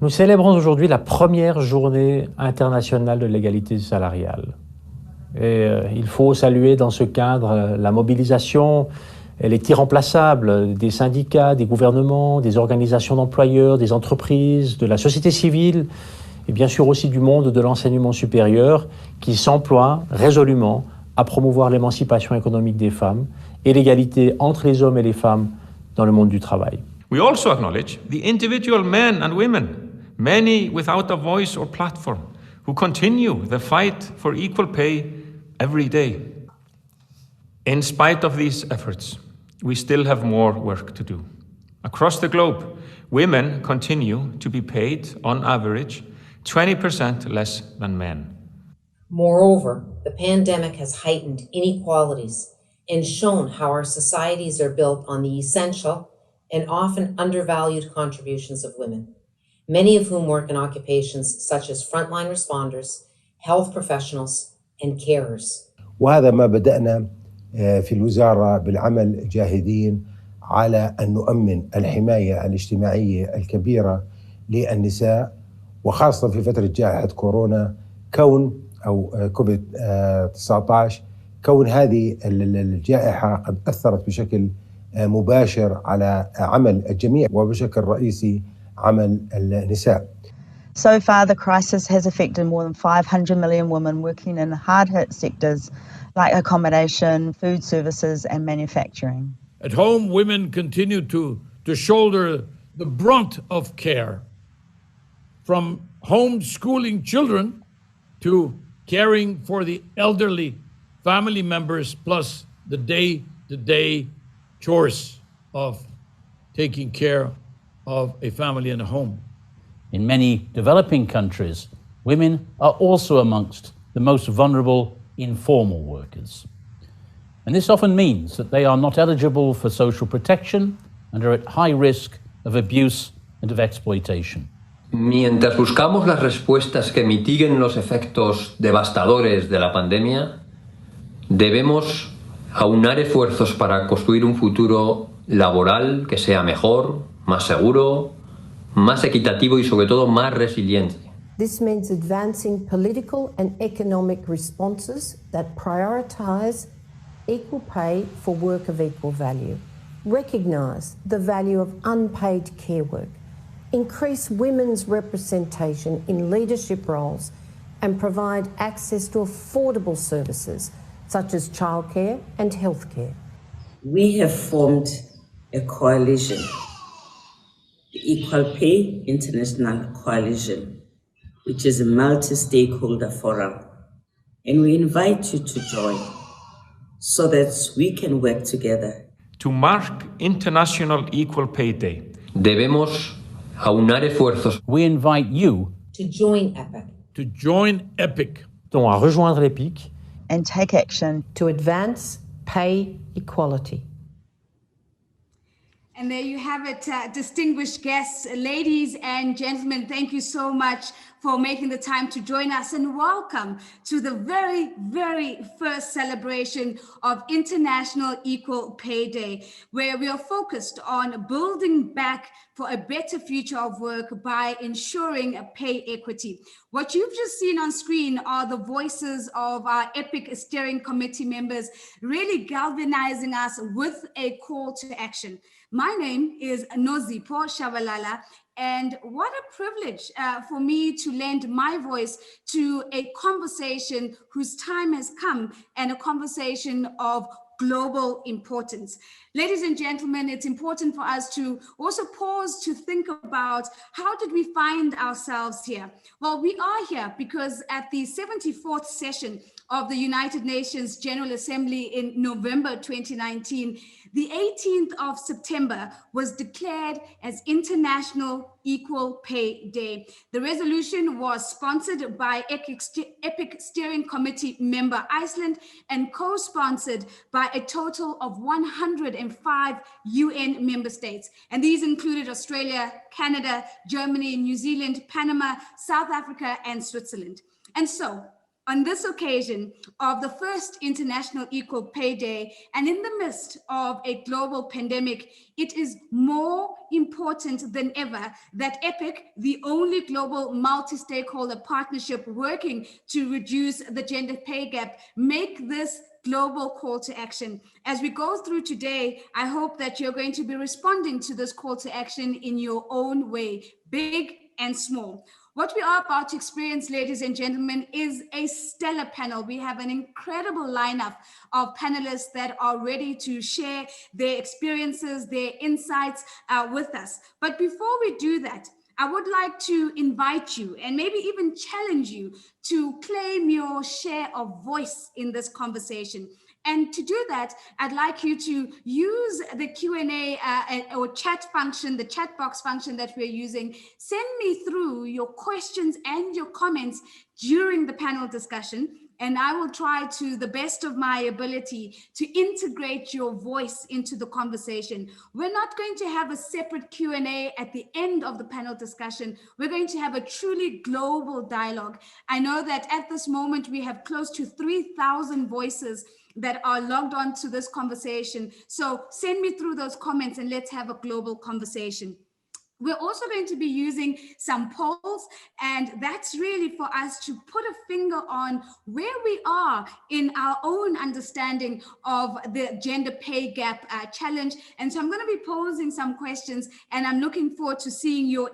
Nous célébrons aujourd'hui la première journée internationale de l'égalité salariale. Et il faut saluer dans ce cadre la mobilisation, elle est irremplaçable des syndicats, des gouvernements, des organisations d'employeurs, des entreprises, de la société civile et bien sûr aussi du monde de l'enseignement supérieur qui s'emploie résolument à promouvoir l'émancipation économique des femmes et l'égalité entre les hommes et les femmes dans le monde du travail. We also acknowledge the individual men and women, many without a voice or platform, who continue the fight for equal pay every day. In spite of these efforts, we still have more work to do. Across the globe, women continue to be paid, on average, 20% less than men. Moreover, the pandemic has heightened inequalities and shown how our societies are built on the essential and often undervalued contributions of women, many of whom work in occupations such as frontline responders, health professionals, and carers. وهذا ما بدأنا في الوزارة بالعمل جاهدين على أن نؤمن الحماية الاجتماعية الكبيرة للنساء وخاصة في فترة جائحة كورونا كوفيد 19 كون هذه الجائحة قد أثرت بشكل مباشر على عمل الجميع وبشكل رئيسي عمل النساء. So far, the crisis has affected more than 500 million women working in hard-hit sectors like accommodation, food services, and manufacturing. At home, women continue to shoulder the brunt of care, from homeschooling children to caring for the elderly family members, plus the day-to-day chores of taking care of a family and a home. In many developing countries, women are also amongst the most vulnerable informal workers. And this often means that they are not eligible for social protection and are at high risk of abuse and of exploitation. Mientras buscamos las respuestas que mitiguen los efectos devastadores de la pandemia, debemos aunar esfuerzos para construir un futuro laboral que sea mejor, más seguro, más equitativo y sobre todo más resiliente. This means advancing political and economic responses that prioritize equal pay for work of equal value, recognise the value of unpaid care work, increase women's representation in leadership roles, and provide access to affordable services such as childcare and healthcare. We have formed a coalition, the Equal Pay International Coalition, which is a multi-stakeholder forum, and we invite you to join so that we can work together. To mark International Equal Pay Day, debemos aunar esfuerzos. We invite you to join EPIC. To join EPIC. Donc à rejoindre l'EPIC. And take action to advance pay equality. And there you have it, distinguished guests, ladies and gentlemen, thank you so much for making the time to join us, and welcome to the very, very first celebration of International Equal Pay Day, where we are focused on building back for a better future of work by ensuring pay equity. What you've just seen on screen are the voices of our EPIC steering committee members, really galvanizing us with a call to action. My name is Nozipho Tshabalala, and what a privilege for me to lend my voice to a conversation whose time has come, and a conversation of global importance. Ladies and gentlemen, it's important for us to also pause to think about, how did we find ourselves here? Well, we are here because at the 74th session of the United Nations General Assembly in November 2019, the 18th of September was declared as International Equal Pay Day. The resolution was sponsored by EPIC Steering Committee member Iceland and co-sponsored by a total of 105 UN member states. And these included Australia, Canada, Germany, New Zealand, Panama, South Africa, and Switzerland. And so, On this occasion of the first International Equal Pay Day, and in the midst of a global pandemic, it is more important than ever that EPIC, the only global multi-stakeholder partnership working to reduce the gender pay gap, make this global call to action. As we go through today, I hope that you're going to be responding to this call to action in your own way, big and small. What we are about to experience, ladies and gentlemen, is a stellar panel. We have an incredible lineup of panelists that are ready to share their experiences, their insights with us. But before we do that, I would like to invite you and maybe even challenge you to claim your share of voice in this conversation. And to do that, I'd like you to use the Q&A or chat function, the chat box function that we're using. Send me through your questions and your comments during the panel discussion, and I will try to the best of my ability to integrate your voice into the conversation. We're not going to have a separate Q&A at the end of the panel discussion. We're going to have a truly global dialogue. I know that at this moment we have close to 3,000 voices that are logged on to this conversation. So send me through those comments and let's have a global conversation. We're also going to be using some polls, and that's really for us to put a finger on where we are in our own understanding of the gender pay gap challenge. And so I'm going to be posing some questions, and I'm looking forward to seeing your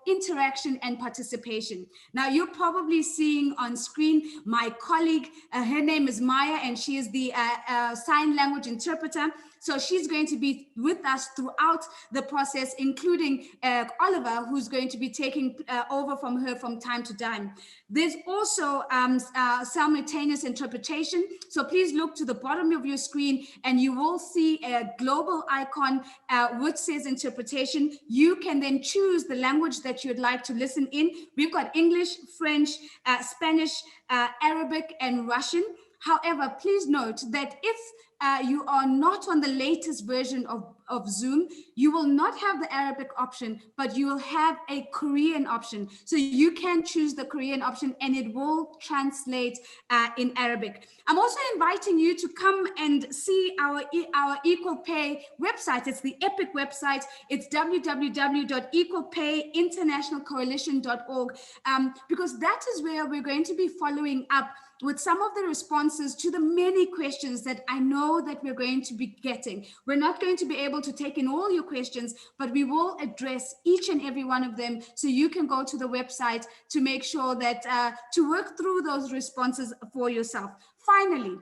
interaction and participation. Now, you're probably seeing on screen my colleague, her name is Maya, and she is the sign language interpreter. So she's going to be with us throughout the process, including Oliver, who's going to be taking over from her from time to time. There's also simultaneous interpretation. So please look to the bottom of your screen and you will see a global icon which says interpretation. You can then choose the language that you'd like to listen in. We've got English, French, Spanish, Arabic, and Russian. However, please note that if you are not on the latest version of Zoom, you will not have the Arabic option, but you will have a Korean option. So you can choose the Korean option and it will translate in Arabic. I'm also inviting you to come and see our Equal Pay website. It's the EPIC website. It's www.equalpayinternationalcoalition.org, because that is where we're going to be following up with some of the responses to the many questions that I know that we're going to be getting. We're not going to be able to take in all your questions, but we will address each and every one of them, so you can go to the website to make sure that to work through those responses for yourself. Finally,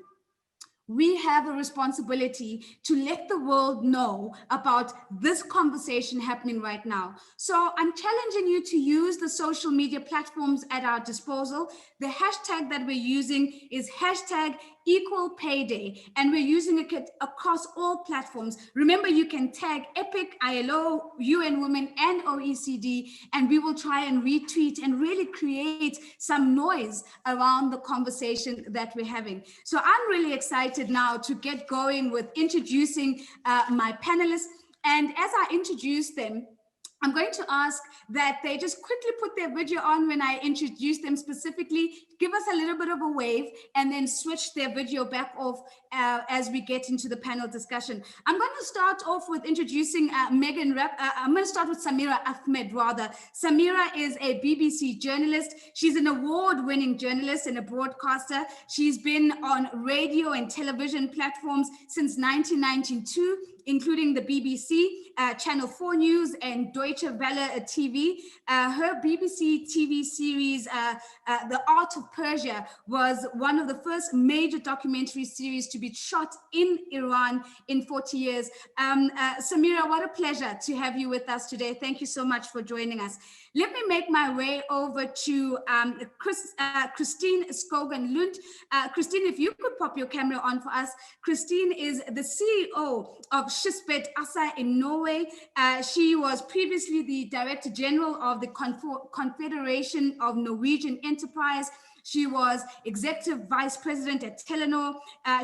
we have a responsibility to let the world know about this conversation happening right now. So I'm challenging you to use the social media platforms at our disposal. The hashtag that we're using is hashtag Equal Pay Day, and we're using it across all platforms. Remember, you can tag EPIC, ILO, UN Women, and OECD, and we will try and retweet and really create some noise around the conversation that we're having. So I'm really excited now to get going with introducing my panelists. And as I introduce them, I'm going to ask that they just quickly put their video on when I introduce them specifically, give us a little bit of a wave, and then switch their video back off as we get into the panel discussion. I'm going to start off with introducing I'm going to start with Samira Ahmed, rather. Samira is a BBC journalist. She's an award-winning journalist and a broadcaster. She's been on radio and television platforms since 1992, including the BBC, Channel 4 News, and Deutsche Welle TV. Her BBC TV series, The Art of Persia, was one of the first major documentary series to be shot in Iran in 40 years. Samira, what a pleasure to have you with us today. Thank you so much for joining us. Let me make my way over to Kristin Skogen Lund. Kristin, if you could pop your camera on for us. Kristin is the CEO of Schibsted in Norway. She was previously the Director General of the Confederation of Norwegian Enterprise. She was executive vice president at Telenor.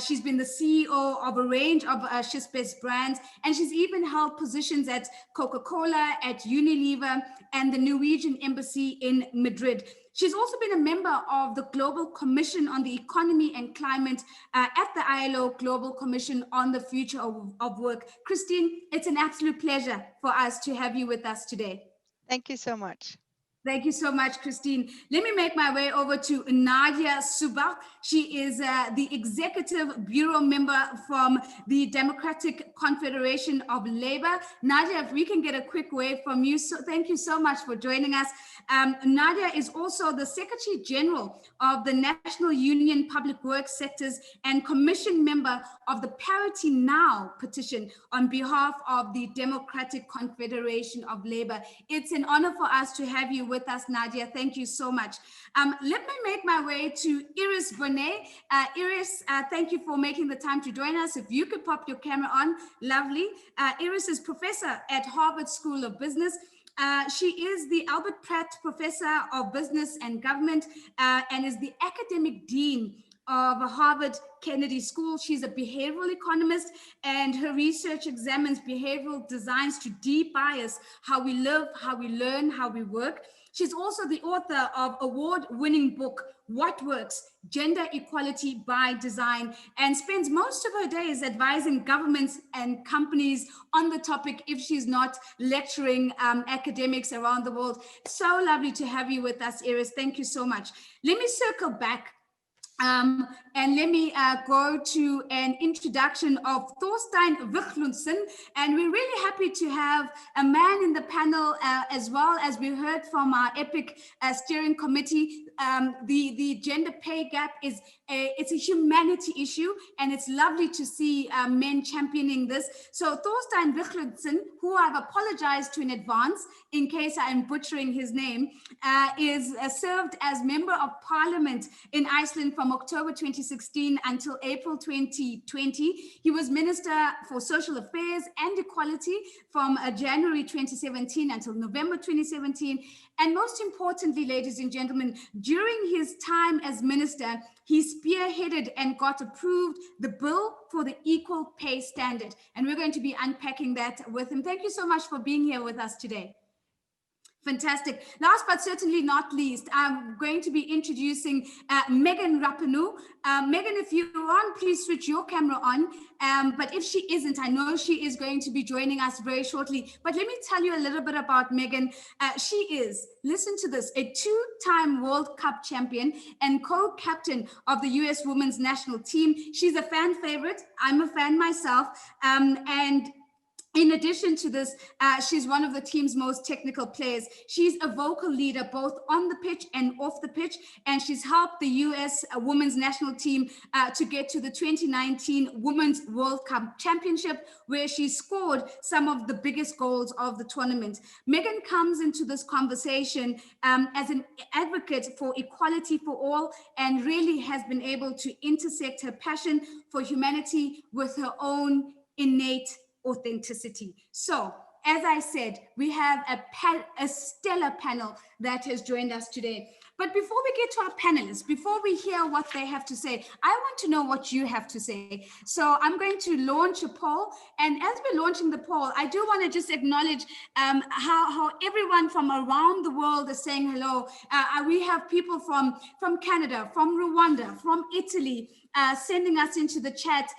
She's been the CEO of a range of Schibsted brands, and she's even held positions at Coca-Cola, at Unilever, and the Norwegian Embassy in Madrid. She's also been a member of the Global Commission on the Economy and Climate at the ILO Global Commission on the Future of Work. Kristin, it's an absolute pleasure for us to have you with us today. Thank you so much. Thank you so much, Kristin. Let me make my way over to Nadia Soubat. She is the Executive Bureau member from the Democratic Confederation of Labor. Nadia, if we can get a quick wave from you. So thank you so much for joining us. Nadia is also the Secretary General of the National Union Public Works Sectors and Commission member of the Parity Now petition on behalf of the Democratic Confederation of Labor. It's an honor for us to have you with us, Nadia. Thank you so much. Let me make my way to Iris Bohnet. Iris, thank you for making the time to join us. If you could pop your camera on, lovely. Iris is professor at Harvard School of Business. She is the Albert Pratt Professor of Business and Government and is the academic dean of Harvard Kennedy School. She's a behavioral economist, and her research examines behavioral designs to de-bias how we live, how we learn, how we work. She's also the author of award-winning book, What Works? Gender Equality by Design, and spends most of her days advising governments and companies on the topic if she's not lecturing academics around the world. So lovely to have you with us, Iris. Thank you so much. Let me circle back and let me go to an introduction of Thorstein Wiklunsen. And we're really happy to have a man in the panel as well, as we heard from our EPIC steering committee. The gender pay gap is it's a humanity issue, and it's lovely to see men championing this. So Thorstein Wiklunsen, who I've apologized to in advance in case I am butchering his name, is served as Member of Parliament in Iceland from October 2016 until April 2020. He was Minister for Social Affairs and Equality from January 2017 until November 2017. And most importantly, ladies and gentlemen, during his time as minister, he spearheaded and got approved the bill for the equal pay standard. And we're going to be unpacking that with him. Thank you so much for being here with us today. Fantastic. Last but certainly not least, I'm going to be introducing Megan Rapinoe. Megan, if you're on, please switch your camera on. But if she isn't, I know she is going to be joining us very shortly. But let me tell you a little bit about Megan. She is, listen to this, a two-time World Cup champion and co-captain of the US women's national team. She's a fan favorite. I'm a fan myself. And in addition to this, she's one of the team's most technical players. She's a vocal leader both on the pitch and off the pitch, and she's helped the US women's national team to get to the 2019 Women's World Cup Championship, where she scored some of the biggest goals of the tournament. Megan comes into this conversation as an advocate for equality for all, and really has been able to intersect her passion for humanity with her own innate authenticity. So, as I said, we have a stellar panel that has joined us today. But before we get to our panelists, before we hear what they have to say, I want to know what you have to say. So I'm going to launch a poll. And as we're launching the poll, I do want to just acknowledge how everyone from around the world is saying hello. We have people from Canada, from Rwanda, from Italy, sending us into the chat,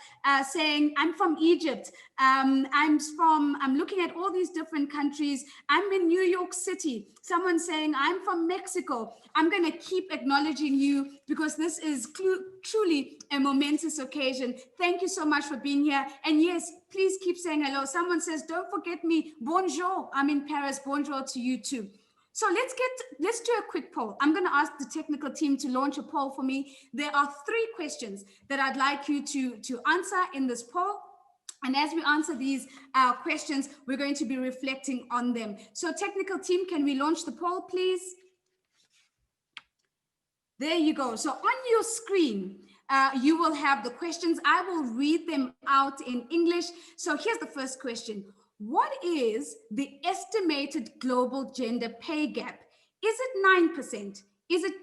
saying, I'm from Egypt. I'm looking at all these different countries. I'm in New York City. Someone saying, I'm from Mexico. I'm going to keep acknowledging you because this is truly a momentous occasion. Thank you so much for being here. And yes, please keep saying hello. Someone says, don't forget me. Bonjour. I'm in Paris. Bonjour to you too. So let's do a quick poll. I'm going to ask the technical team to launch a poll for me. There are 3 questions that I'd like you to answer in this poll. And as we answer these questions, we're going to be reflecting on them. So technical team, can we launch the poll, please? There you go. So on your screen, you will have the questions. I will read them out in English. So here's the first question. What is the estimated global gender pay gap? Is it 9%? Is it 20%?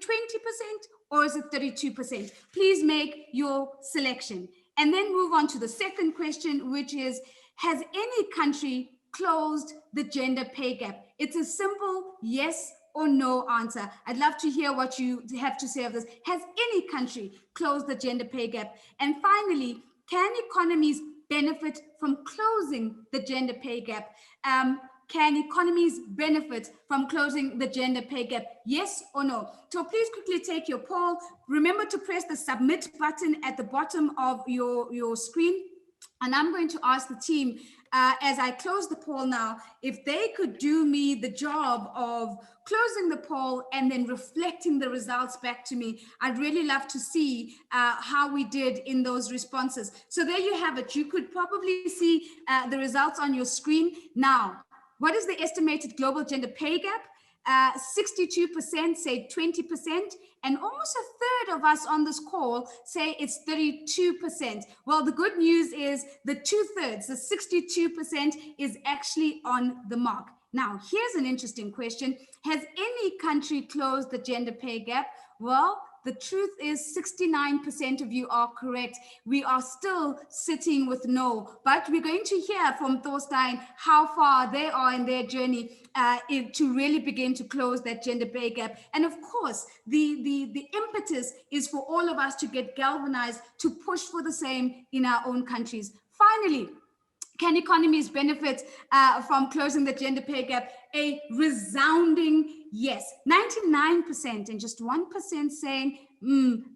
or is it 32%? Please make your selection. And then move on to the second question, which is, has any country closed the gender pay gap? It's a simple yes or no answer. I'd love to hear what you have to say of this. Has any country closed the gender pay gap? And finally, can economies benefit from closing the gender pay gap? Can economies benefit from closing the gender pay gap? Yes or no? So please quickly take your poll. Remember to press the submit button at the bottom of your screen. And I'm going to ask the team, as I close the poll now, if they could do me the job of closing the poll and then reflecting the results back to me. I'd really love to see how we did in those responses. So there you have it. You could probably see the results on your screen now. What is the estimated global gender pay gap? 62% say 20%, and almost a third of us on this call say it's 32%. Well, the good news is the 2/3, the 62% is actually on the mark. Now, here's an interesting question. Has any country closed the gender pay gap? Well, the truth is 69% of you are correct. We are still sitting with no, but we're going to hear from Thorstein how far they are in their journey to really begin to close that gender pay gap. And of course, the impetus is for all of us to get galvanized to push for the same in our own countries. Finally, can economies benefit from closing the gender pay gap? A resounding yes. 99% and just 1% saying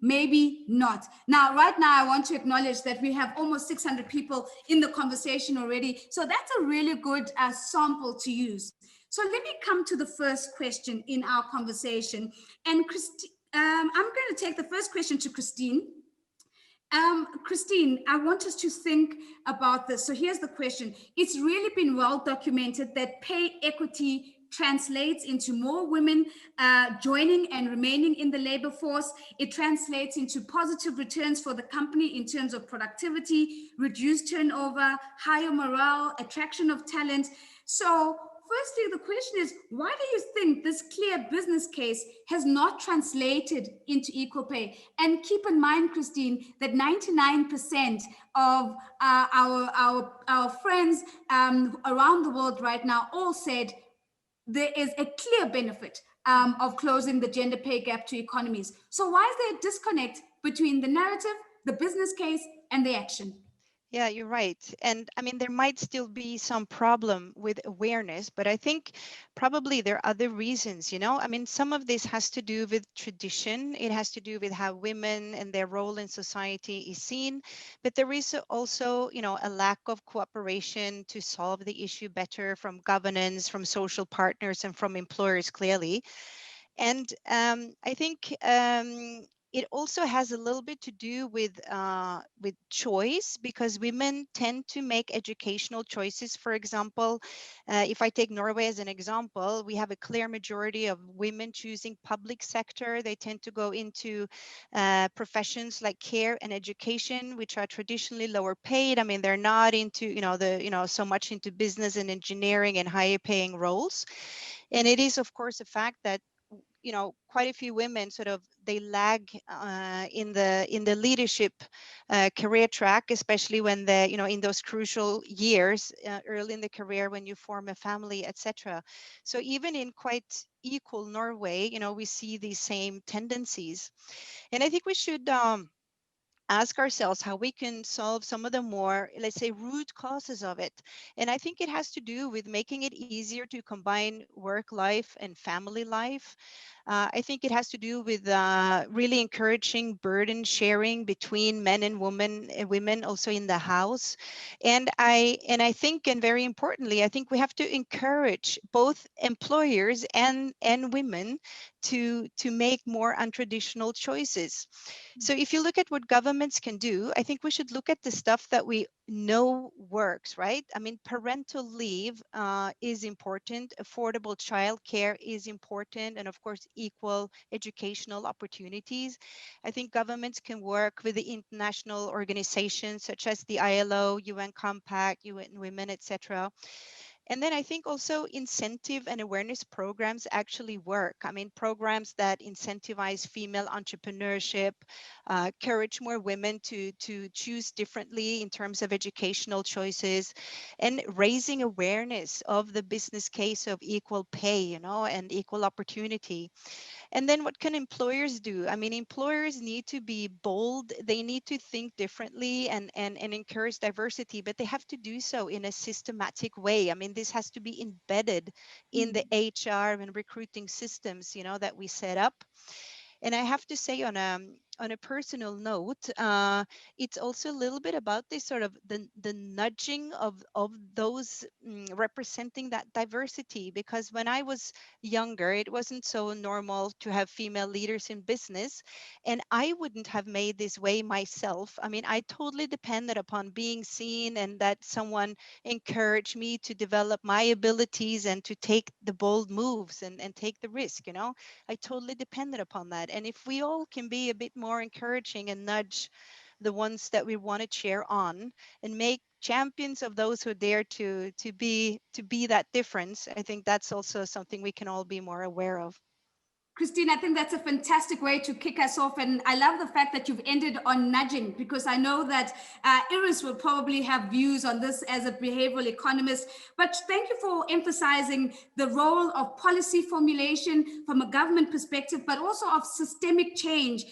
maybe not. Now, right now, I want to acknowledge that we have almost 600 people in the conversation already. So that's a really good sample to use. So let me come to the first question in our conversation. And I'm going to take the first question to Kristin. Kristin, I want us to think about this. So here's the question. It's really been well documented that pay equity translates into more women joining and remaining in the labor force. It translates into positive returns for the company in terms of productivity, reduced turnover, higher morale, attraction of talent. So firstly, the question is, why do you think this clear business case has not translated into equal pay? And keep in mind, Kristin, that 99% of our friends around the world right now all said there is a clear benefit of closing the gender pay gap to economies. So why is there a disconnect between the narrative, the business case, and the action? Yeah, you're right. And I mean, there might still be some problem with awareness, but I think probably there are other reasons, you know? I mean, some of this has to do with tradition. It has to do with how women and their role in society is seen. But there is also, you know, a lack of cooperation to solve the issue better from governance, from social partners, and from employers, clearly. And I think it also has a little bit to do with choice, because women tend to make educational choices. For example, if I take Norway as an example, we have a clear majority of women choosing public sector. They tend to go into professions like care and education, which are traditionally lower paid. I mean, they're not into, so much into business and engineering and higher paying roles. And it is, of course, a fact that quite a few women they lag in the leadership career track, especially when they're in those crucial years early in the career when you form a family, etc. So even in quite equal Norway, we see these same tendencies, and I think we should ask ourselves how we can solve some of the more, let's say, root causes of it. And I think it has to do with making it easier to combine work life and family life. I think it has to do with really encouraging burden sharing between men and women also in the house. And I think, and very importantly, I think we have to encourage both employers and women to make more untraditional choices. So if you look at what governments can do, I think we should look at the stuff that we know works, right? I mean, parental leave is important, affordable childcare is important, and of course, equal educational opportunities. I think governments can work with the international organizations such as the ILO, UN Compact, UN Women, etc. And then I think also incentive and awareness programs actually work. I mean, programs that incentivize female entrepreneurship, encourage more women to choose differently in terms of educational choices, and raising awareness of the business case of equal pay, you know, and equal opportunity. And then what can employers do? I mean, employers need to be bold. They need to think differently and encourage diversity, but they have to do so in a systematic way. I mean, this has to be embedded in the HR and recruiting systems, you know, that we set up. And I have to say, on a personal note, it's also a little bit about this sort of the nudging of those representing that diversity. Because when I was younger, it wasn't so normal to have female leaders in business, and I wouldn't have made this way myself. I mean, I totally depended upon being seen and that someone encouraged me to develop my abilities and to take the bold moves and take the risk, you know. I totally depended upon that. And if we all can be a bit more encouraging and nudge the ones that we want to cheer on and make champions of those who dare to be that difference, I think that's also something we can all be more aware of. Kristin, I think that's a fantastic way to kick us off. And I love the fact that you've ended on nudging, because I know that Iris will probably have views on this as a behavioral economist. But thank you for emphasizing the role of policy formulation from a government perspective, but also of systemic change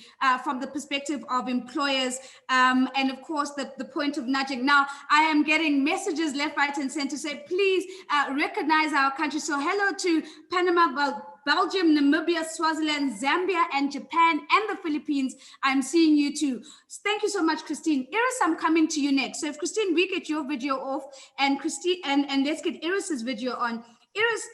from the perspective of employers. And of course, the point of nudging. Now, I am getting messages left, right, and center say, please recognize our country. So hello to Panama, Belgium, Namibia, Swaziland, Zambia, and Japan, and the Philippines. I'm seeing you too. Thank you so much, Kristin. Iris, I'm coming to you next. So if Kristin, we get your video off, and Kristin, and let's get Iris's video on. Iris,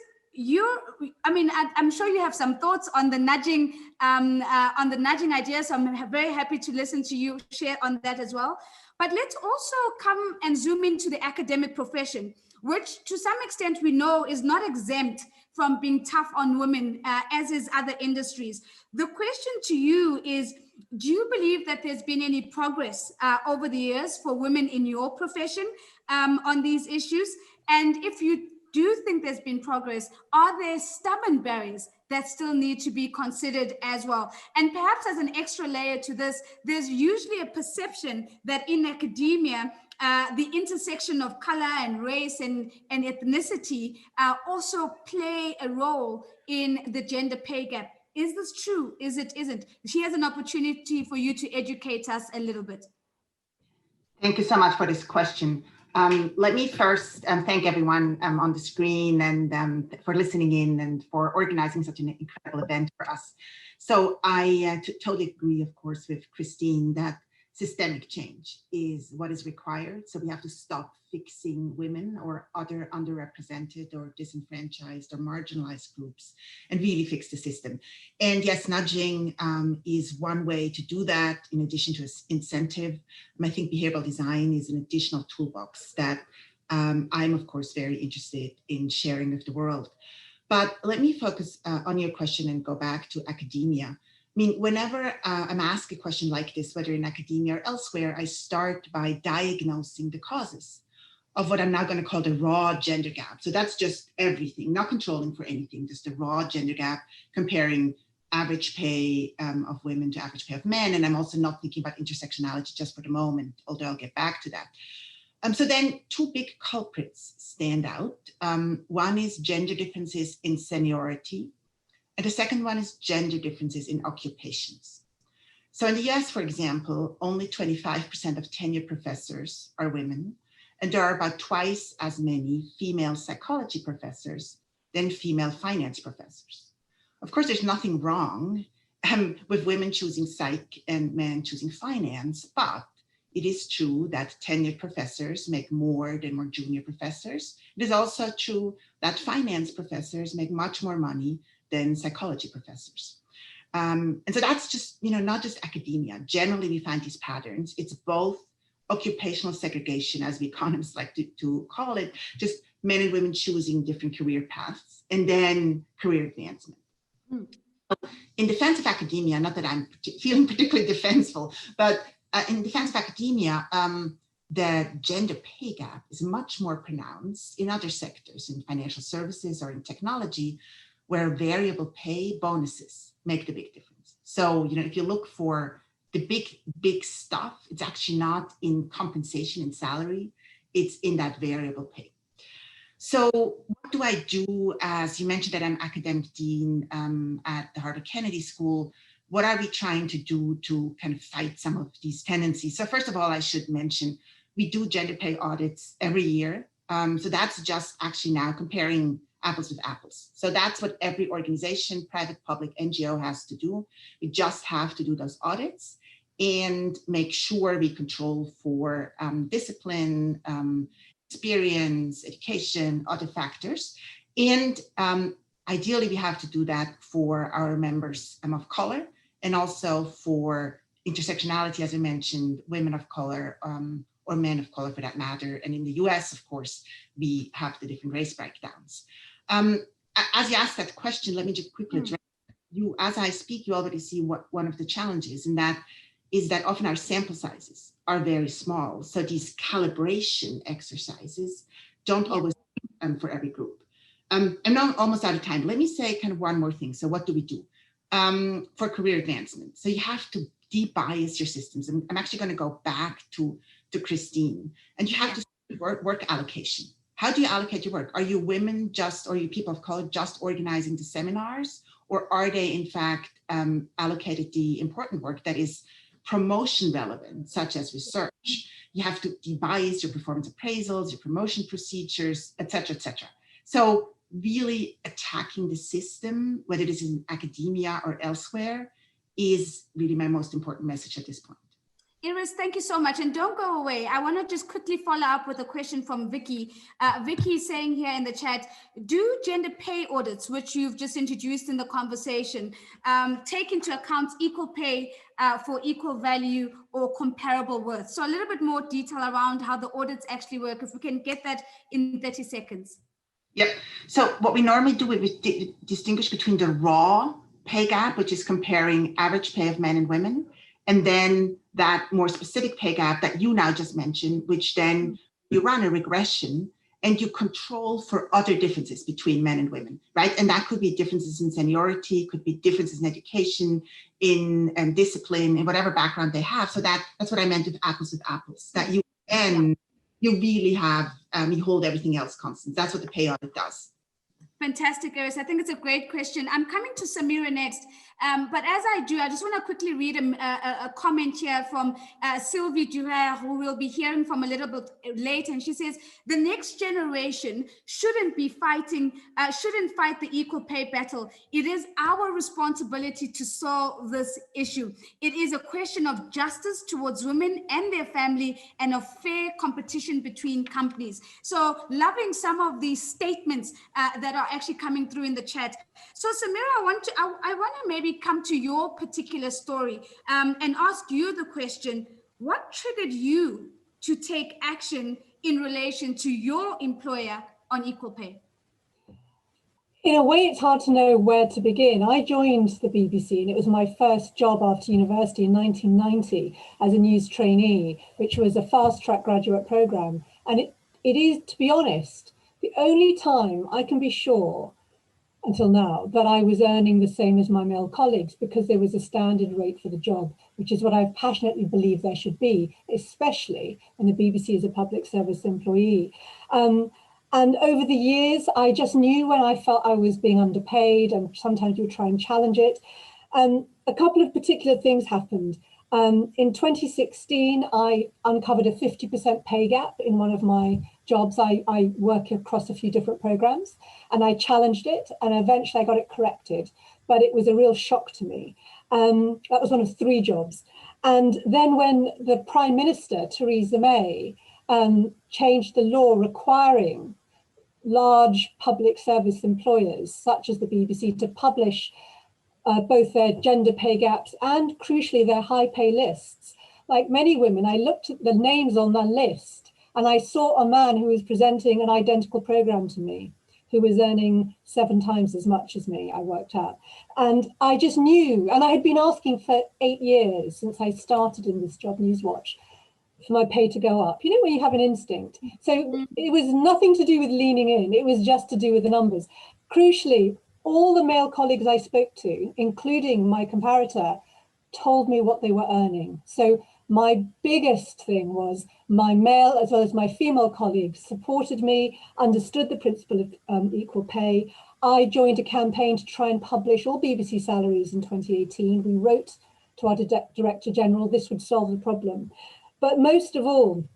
I'm sure you have some thoughts on the nudging, idea. So I'm very happy to listen to you share on that as well. But let's also come and zoom into the academic profession, which to some extent we know is not exempt from being tough on women, as is other industries. The question to you is, do you believe that there's been any progress over the years for women in your profession on these issues? And if you do think there's been progress, are there stubborn barriers that still need to be considered as well? And perhaps as an extra layer to this, there's usually a perception that in academia, the intersection of color and race and ethnicity also play a role in the gender pay gap. Is this true? Is it isn't? Here's an opportunity for you to educate us a little bit. Thank you so much for this question. Let me first thank everyone on the screen and for listening in and for organizing such an incredible event for us. So I totally agree, of course, with Kristin that systemic change is what is required. So we have to stop fixing women or other underrepresented or disenfranchised or marginalized groups and really fix the system. And yes, nudging is one way to do that in addition to incentive. I think behavioral design is an additional toolbox that I'm of course very interested in sharing with the world. But let me focus on your question and go back to academia. I mean, whenever I'm asked a question like this, whether in academia or elsewhere, I start by diagnosing the causes of what I'm now going to call the raw gender gap. So that's just everything, not controlling for anything, just the raw gender gap, comparing average pay of women to average pay of men. And I'm also not thinking about intersectionality just for the moment, although I'll get back to that. So then two big culprits stand out. One is gender differences in seniority. And the second one is gender differences in occupations. So in the US, for example, only 25% of tenured professors are women, and there are about twice as many female psychology professors than female finance professors. Of course, there's nothing wrong with women choosing psych and men choosing finance, but it is true that tenured professors make more than more junior professors. It is also true that finance professors make much more money than psychology professors. And so that's just, not just academia. Generally, we find these patterns. It's both occupational segregation, as we economists like to call it, just men and women choosing different career paths, and then career advancement. In defense of academia, not that I'm feeling particularly defenseful, but in defense of academia, the gender pay gap is much more pronounced in other sectors, in financial services or in technology, where variable pay bonuses make the big difference. So, if you look for the big stuff, it's actually not in compensation and salary, it's in that variable pay. So what do I do? As you mentioned that I'm academic dean at the Harvard Kennedy School, what are we trying to do to kind of fight some of these tendencies? So first of all, I should mention, we do gender pay audits every year. So that's just actually now comparing apples with apples. So that's what every organization, private, public, NGO has to do. We just have to do those audits and make sure we control for discipline, experience, education, other factors. And ideally, we have to do that for our members of color and also for intersectionality, as I mentioned, women of color or men of color for that matter. And in the US, of course, we have the different race breakdowns. As you asked that question, let me just quickly address you. As I speak, you already see what one of the challenges, and that is that often our sample sizes are very small. So these calibration exercises don't always for every group. I'm now almost out of time. Let me say kind of one more thing. So what do we do for career advancement? So you have to de-bias your systems. And I'm actually going to go back to Kristin, and you have to work allocation. How do you allocate your work? Are you women just, or you people of color just organizing the seminars? Or are they in fact allocated the important work that is promotion relevant, such as research? You have to de-bias your performance appraisals, your promotion procedures, et cetera, et cetera. So really attacking the system, whether it is in academia or elsewhere, is really my most important message at this point. Iris, thank you so much. And don't go away. I want to just quickly follow up with a question from Vicky. Vicky is saying here in the chat, do gender pay audits, which you've just introduced in the conversation, take into account equal pay for equal value or comparable worth? So a little bit more detail around how the audits actually work, if we can get that in 30 seconds. Yep. So what we normally do is we distinguish between the raw pay gap, which is comparing average pay of men and women, and then that more specific pay gap that you now just mentioned, which then you run a regression and you control for other differences between men and women, right? And that could be differences in seniority, could be differences in education, in discipline, in whatever background they have. So that's what I meant with apples, that you really have, you hold everything else constant. That's what the pay audit does. Fantastic, Iris. I think it's a great question. I'm coming to Samira next. But as I do, I just want to quickly read a comment here from Sylvie Gurría, who we'll be hearing from a little bit later. And she says, the next generation shouldn't fight the equal pay battle. It is our responsibility to solve this issue. It is a question of justice towards women and their family and of fair competition between companies. So loving some of these statements that are actually coming through in the chat. So Samira, I want to maybe come to your particular story and ask you the question, what triggered you to take action in relation to your employer on equal pay? In a way, it's hard to know where to begin. I joined the BBC and it was my first job after university in 1990 as a news trainee, which was a fast-track graduate programme. And it is, to be honest, the only time I can be sure until now that I was earning the same as my male colleagues, because there was a standard rate for the job, which is what I passionately believe there should be, especially when the BBC is a public service employee. And over the years, I just knew when I felt I was being underpaid, and sometimes you would try and challenge it. A couple of particular things happened. In 2016, I uncovered a 50% pay gap in one of my jobs. I work across a few different programs, and I challenged it, and eventually I got it corrected, but it was a real shock to me. That was one of 3 jobs. And then when the Prime Minister, Theresa May, changed the law requiring large public service employers, such as the BBC, to publish both their gender pay gaps and, crucially, their high pay lists. Like many women, I looked at the names on the list and I saw a man who was presenting an identical program to me, who was earning 7 times as much as me, I worked out. And I just knew, and I had been asking for 8 years since I started in this job, Newswatch, for my pay to go up. You know, when you have an instinct. So it was nothing to do with leaning in. It was just to do with the numbers. Crucially, all the male colleagues I spoke to, including my comparator, told me what they were earning. So my biggest thing was my male as well as my female colleagues supported me, understood the principle of equal pay. I joined a campaign to try and publish all BBC salaries in 2018. We wrote to our Director General this would solve the problem. But most of all,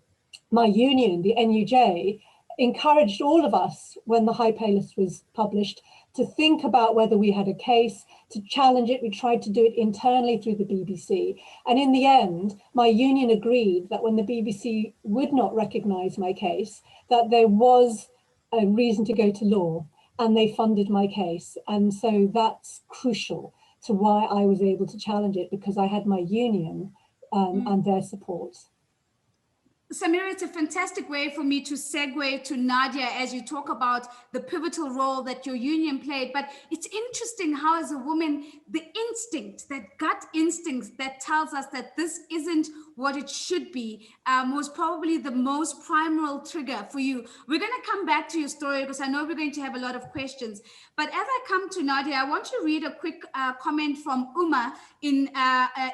my union, the NUJ, encouraged all of us when the high pay list was published to think about whether we had a case, to challenge it. We tried to do it internally through the BBC. And in the end, my union agreed that when the BBC would not recognise my case, that there was a reason to go to law, and they funded my case. And so that's crucial to why I was able to challenge it, because I had my union and their support. Samira, it's a fantastic way for me to segue to Nadia as you talk about the pivotal role that your union played. But it's interesting how, as a woman, the instinct, that gut instinct that tells us that this isn't what it should be, was probably the most primal trigger for you. We're going to come back to your story because I know we're going to have a lot of questions. But as I come to Nadia, I want to read a quick comment from Uma in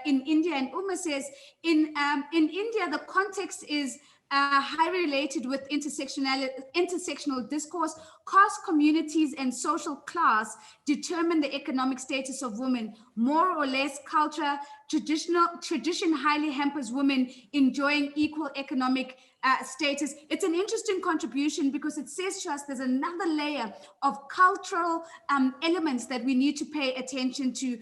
India. And Uma says, in India, the context is highly related with intersectional discourse. Caste, communities, and social class determine the economic status of women. More or less culture, tradition highly hampers women enjoying equal economic status. It's an interesting contribution because it says to us there's another layer of cultural elements that we need to pay attention to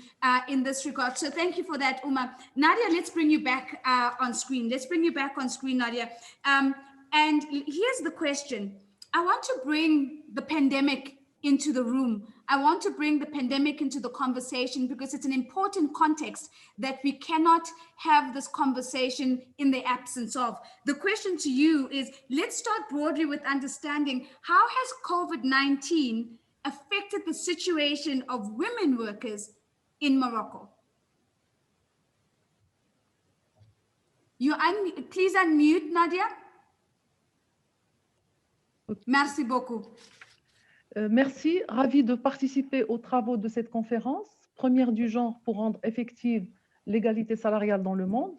in this regard. So thank you for that, Uma. Nadia, let's bring you back on screen. Let's bring you back on screen, Nadia. And here's the question. I want to bring the pandemic into the room. I want to bring the pandemic into the conversation because it's an important context that we cannot have this conversation in the absence of. The question to you is, let's start broadly with understanding how has COVID-19 affected the situation of women workers in Morocco? Please unmute, Nadia. Merci beaucoup. Merci, ravie de participer aux travaux de cette conférence, première du genre pour rendre effective l'égalité salariale dans le monde.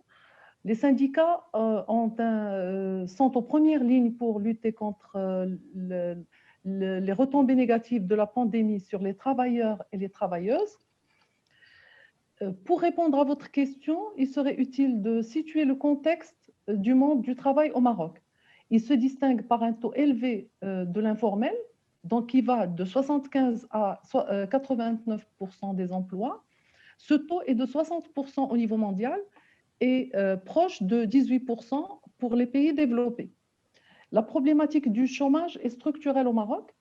Les syndicats sont en première ligne pour lutter contre les retombées négatives de la pandémie sur les travailleurs et les travailleuses. Pour répondre à votre question, il serait utile de situer le contexte du monde du travail au Maroc. Il se distingue par un taux élevé de l'informel, donc qui va de 75 à 89% des emplois. Ce taux est de 60% au niveau mondial et proche de 18% pour les pays développés. La problématique du chômage est structurelle au Maroc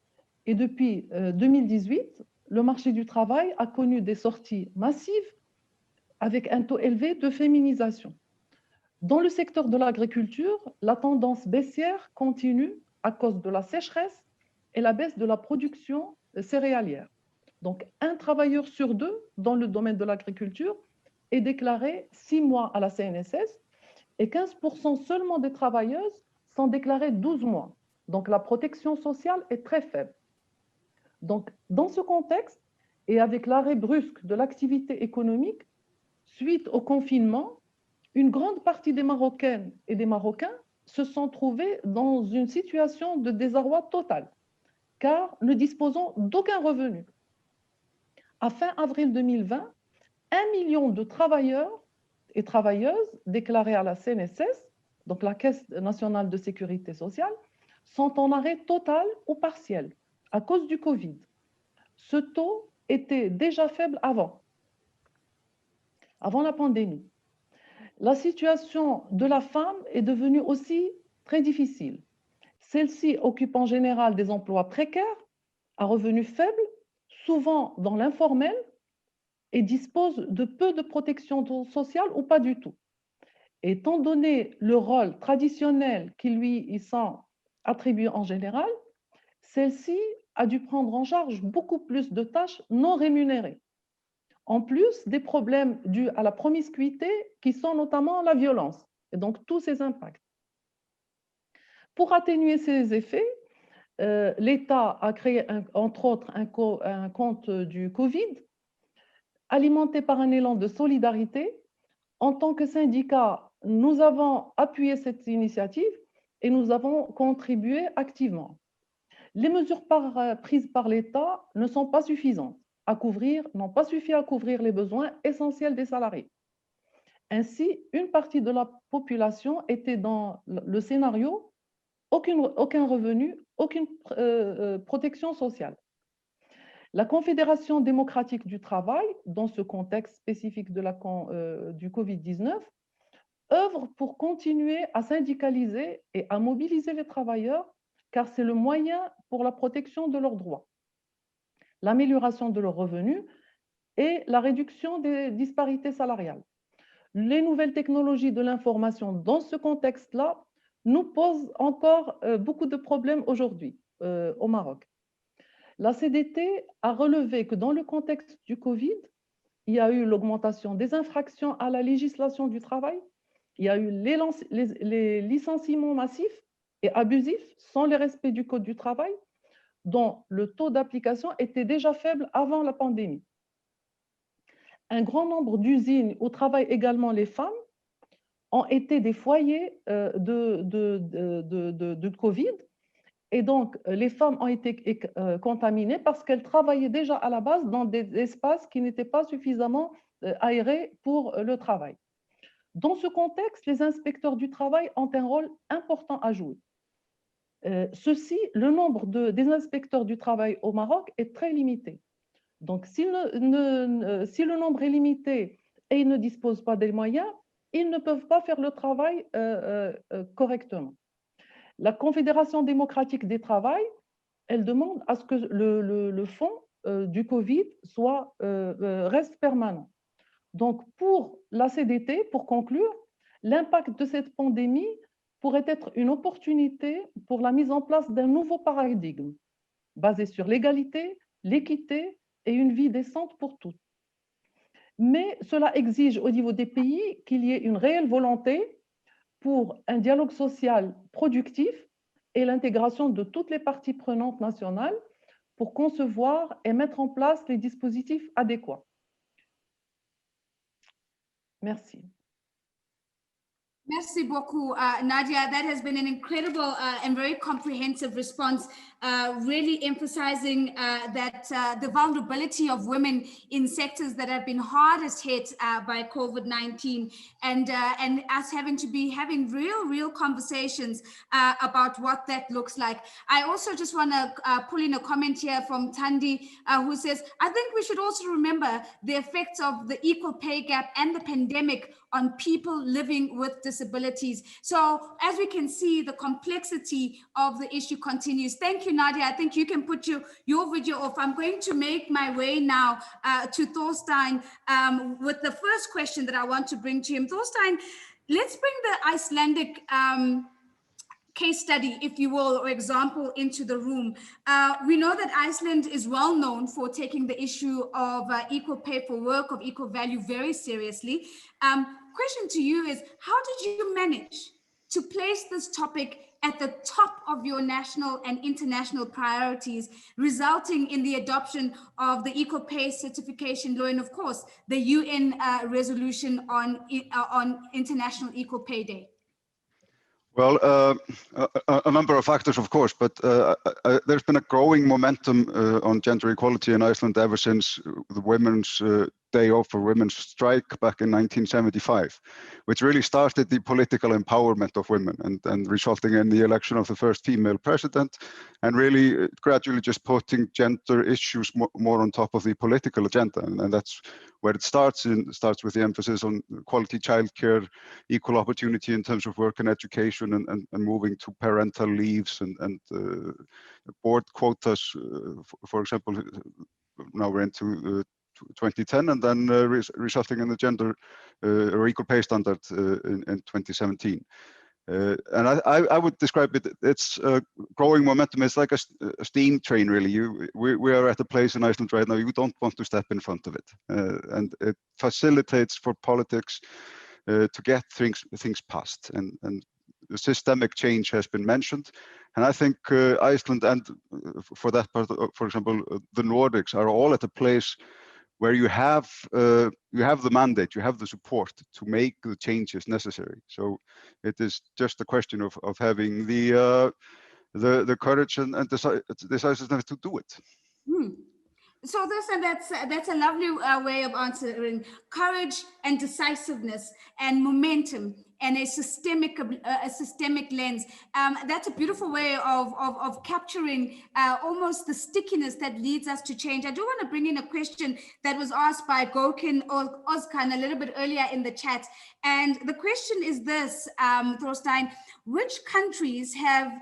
et depuis 2018, le marché du travail a connu des sorties massives avec un taux élevé de féminisation. Dans le secteur de l'agriculture, la tendance baissière continue à cause de la sécheresse et la baisse de la production céréalière. Donc, un travailleur sur deux dans le domaine de l'agriculture est déclaré 6 mois à la CNSS et 15% seulement des travailleuses sont déclarées 12 mois. Donc, la protection sociale est très faible. Donc, dans ce contexte et avec l'arrêt brusque de l'activité économique, suite au confinement, une grande partie des Marocaines et des Marocains se sont trouvés dans une situation de désarroi total, car ne disposant d'aucun revenu. À fin avril 2020, 1 million de travailleurs et travailleuses déclarés à la CNSS, donc la Caisse nationale de sécurité sociale, sont en arrêt total ou partiel à cause du Covid. Ce taux était déjà faible avant la pandémie. La situation de la femme est devenue aussi très difficile. Celle-ci occupe en général des emplois précaires, à revenus faibles, souvent dans l'informel, et dispose de peu de protection sociale ou pas du tout. Étant donné le rôle traditionnel qui lui y sont attribués en général, celle-ci a dû prendre en charge beaucoup plus de tâches non rémunérées. En plus des problèmes dus à la promiscuité qui sont notamment la violence et donc tous ces impacts. Pour atténuer ces effets, l'État a créé, entre autres, un compte du Covid, alimenté par un élan de solidarité. En tant que syndicat, nous avons appuyé cette initiative et nous avons contribué activement. Les mesures prises par l'État ne sont pas suffisantes n'ont pas suffi à couvrir les besoins essentiels des salariés. Ainsi, une partie de la population était dans le scénario aucun revenu, aucune protection sociale. La Confédération démocratique du travail, dans ce contexte spécifique du Covid-19, œuvre pour continuer à syndicaliser et à mobiliser les travailleurs, car c'est le moyen pour la protection de leurs droits, l'amélioration de leurs revenus et la réduction des disparités salariales. Les nouvelles technologies de l'information dans ce contexte-là nous posent encore beaucoup de problèmes aujourd'hui au Maroc. La CDT a relevé que dans le contexte du Covid, il y a eu l'augmentation des infractions à la législation du travail, il y a eu les licenciements massifs et abusifs sans le respect du Code du travail, dont le taux d'application était déjà faible avant la pandémie. Un grand nombre d'usines où travaillent également les femmes ont été des foyers de Covid. Et donc, les femmes ont été contaminées parce qu'elles travaillaient déjà à la base dans des espaces qui n'étaient pas suffisamment aérés pour le travail. Dans ce contexte, les inspecteurs du travail ont un rôle important à jouer. Le nombre des inspecteurs du travail au Maroc est très limité. Donc, si le nombre est limité et ils ne disposent pas des moyens, ils ne peuvent pas faire le travail correctement. La Confédération démocratique des travail, elle demande à ce que le fonds du Covid reste permanent. Donc, pour la CDT, pour conclure, l'impact de cette pandémie pourrait être une opportunité pour la mise en place d'un nouveau paradigme basé sur l'égalité, l'équité et une vie décente pour tous. Mais cela exige au niveau des pays qu'il y ait une réelle volonté pour un dialogue social productif et l'intégration de toutes les parties prenantes nationales pour concevoir et mettre en place les dispositifs adéquats. Merci. Merci beaucoup, Nadia. That has been an incredible and very comprehensive response, really emphasizing that the vulnerability of women in sectors that have been hardest hit by COVID-19 and us having to be having real conversations about what that looks like. I also just want to pull in a comment here from Thandi, who says, I think we should also remember the effects of the equal pay gap and the pandemic on people living with disabilities. So as we can see, the complexity of the issue continues. Thank you, Nadia. I think you can put your video off. I'm going to make my way now to Thorstein with the first question that I want to bring to him. Thorstein, let's bring the Icelandic case study, if you will, or example into the room. We know that Iceland is well known for taking the issue of equal pay for work, of equal value very seriously. Question to you is, how did you manage to place this topic at the top of your national and international priorities, resulting in the adoption of the equal pay certification law and, of course, the UN resolution on International Equal Pay Day? Well, a number of factors, of course, but there's been a growing momentum on gender equality in Iceland ever since the Women's Day Off for Women's strike back in 1975, which really started the political empowerment of women and resulting in the election of the first female president, and really gradually just putting gender issues more on top of the political agenda. And that's where it starts. It starts with the emphasis on quality childcare, equal opportunity in terms of work and education, and moving to parental leaves and board quotas, for example. Now we're into 2010, and then resulting in the gender or equal pay standard in 2017. And I would describe it's growing momentum. It's like a steam train, really. We are at a place in Iceland right now, you don't want to step in front of it. And it facilitates for politics to get things passed. And the systemic change has been mentioned, and I think Iceland and, for that part, for example, the Nordics are all at a place where you have the mandate, you have the support to make the changes necessary. So it is just a question of having the courage and decisiveness to do it. So that's a lovely way of answering. Courage and decisiveness and momentum and a systemic lens. That's a beautiful way of capturing almost the stickiness that leads us to change. I do want to bring in a question that was asked by Gokin Ozkan a little bit earlier in the chat. And the question is this, Thorstein: which countries have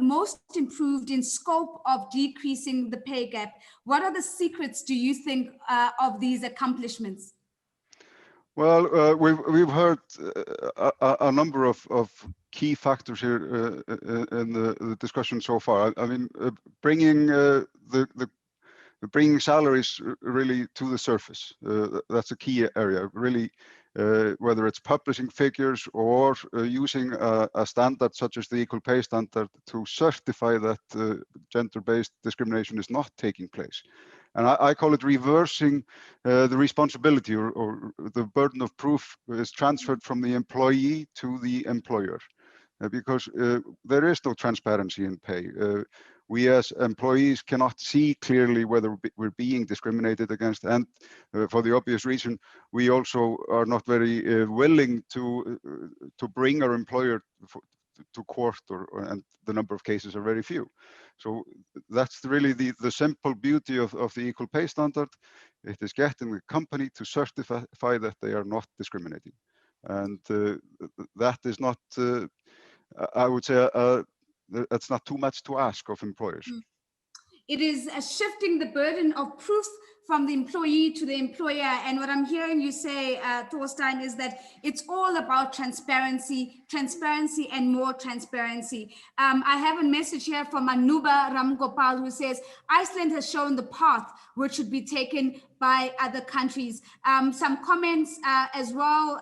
most improved in scope of decreasing the pay gap? What are the secrets, do you think, of these accomplishments? Well, we've heard a number of key factors here in the discussion so far. I mean, bringing bringing salaries really to the surface. That's a key area, really, whether it's publishing figures or using a standard such as the equal pay standard to certify that gender-based discrimination is not taking place. And I call it reversing the responsibility, or the burden of proof is transferred from the employee to the employer, because there is no transparency in pay. We as employees cannot see clearly whether we're being discriminated against, and for the obvious reason, we also are not very willing to bring our employer to court, and the number of cases are very few. So that's really the simple beauty of the equal pay standard. It is getting the company to certify that they are not discriminating, and that is not, I would say, that's not too much to ask of employers. It is shifting the burden of proof from the employee to the employer. And what I'm hearing you say, Thorstein, is that it's all about transparency and more transparency. I have a message here from Anuba Ramgopal, who says, Iceland has shown the path which should be taken by other countries. Some comments as well.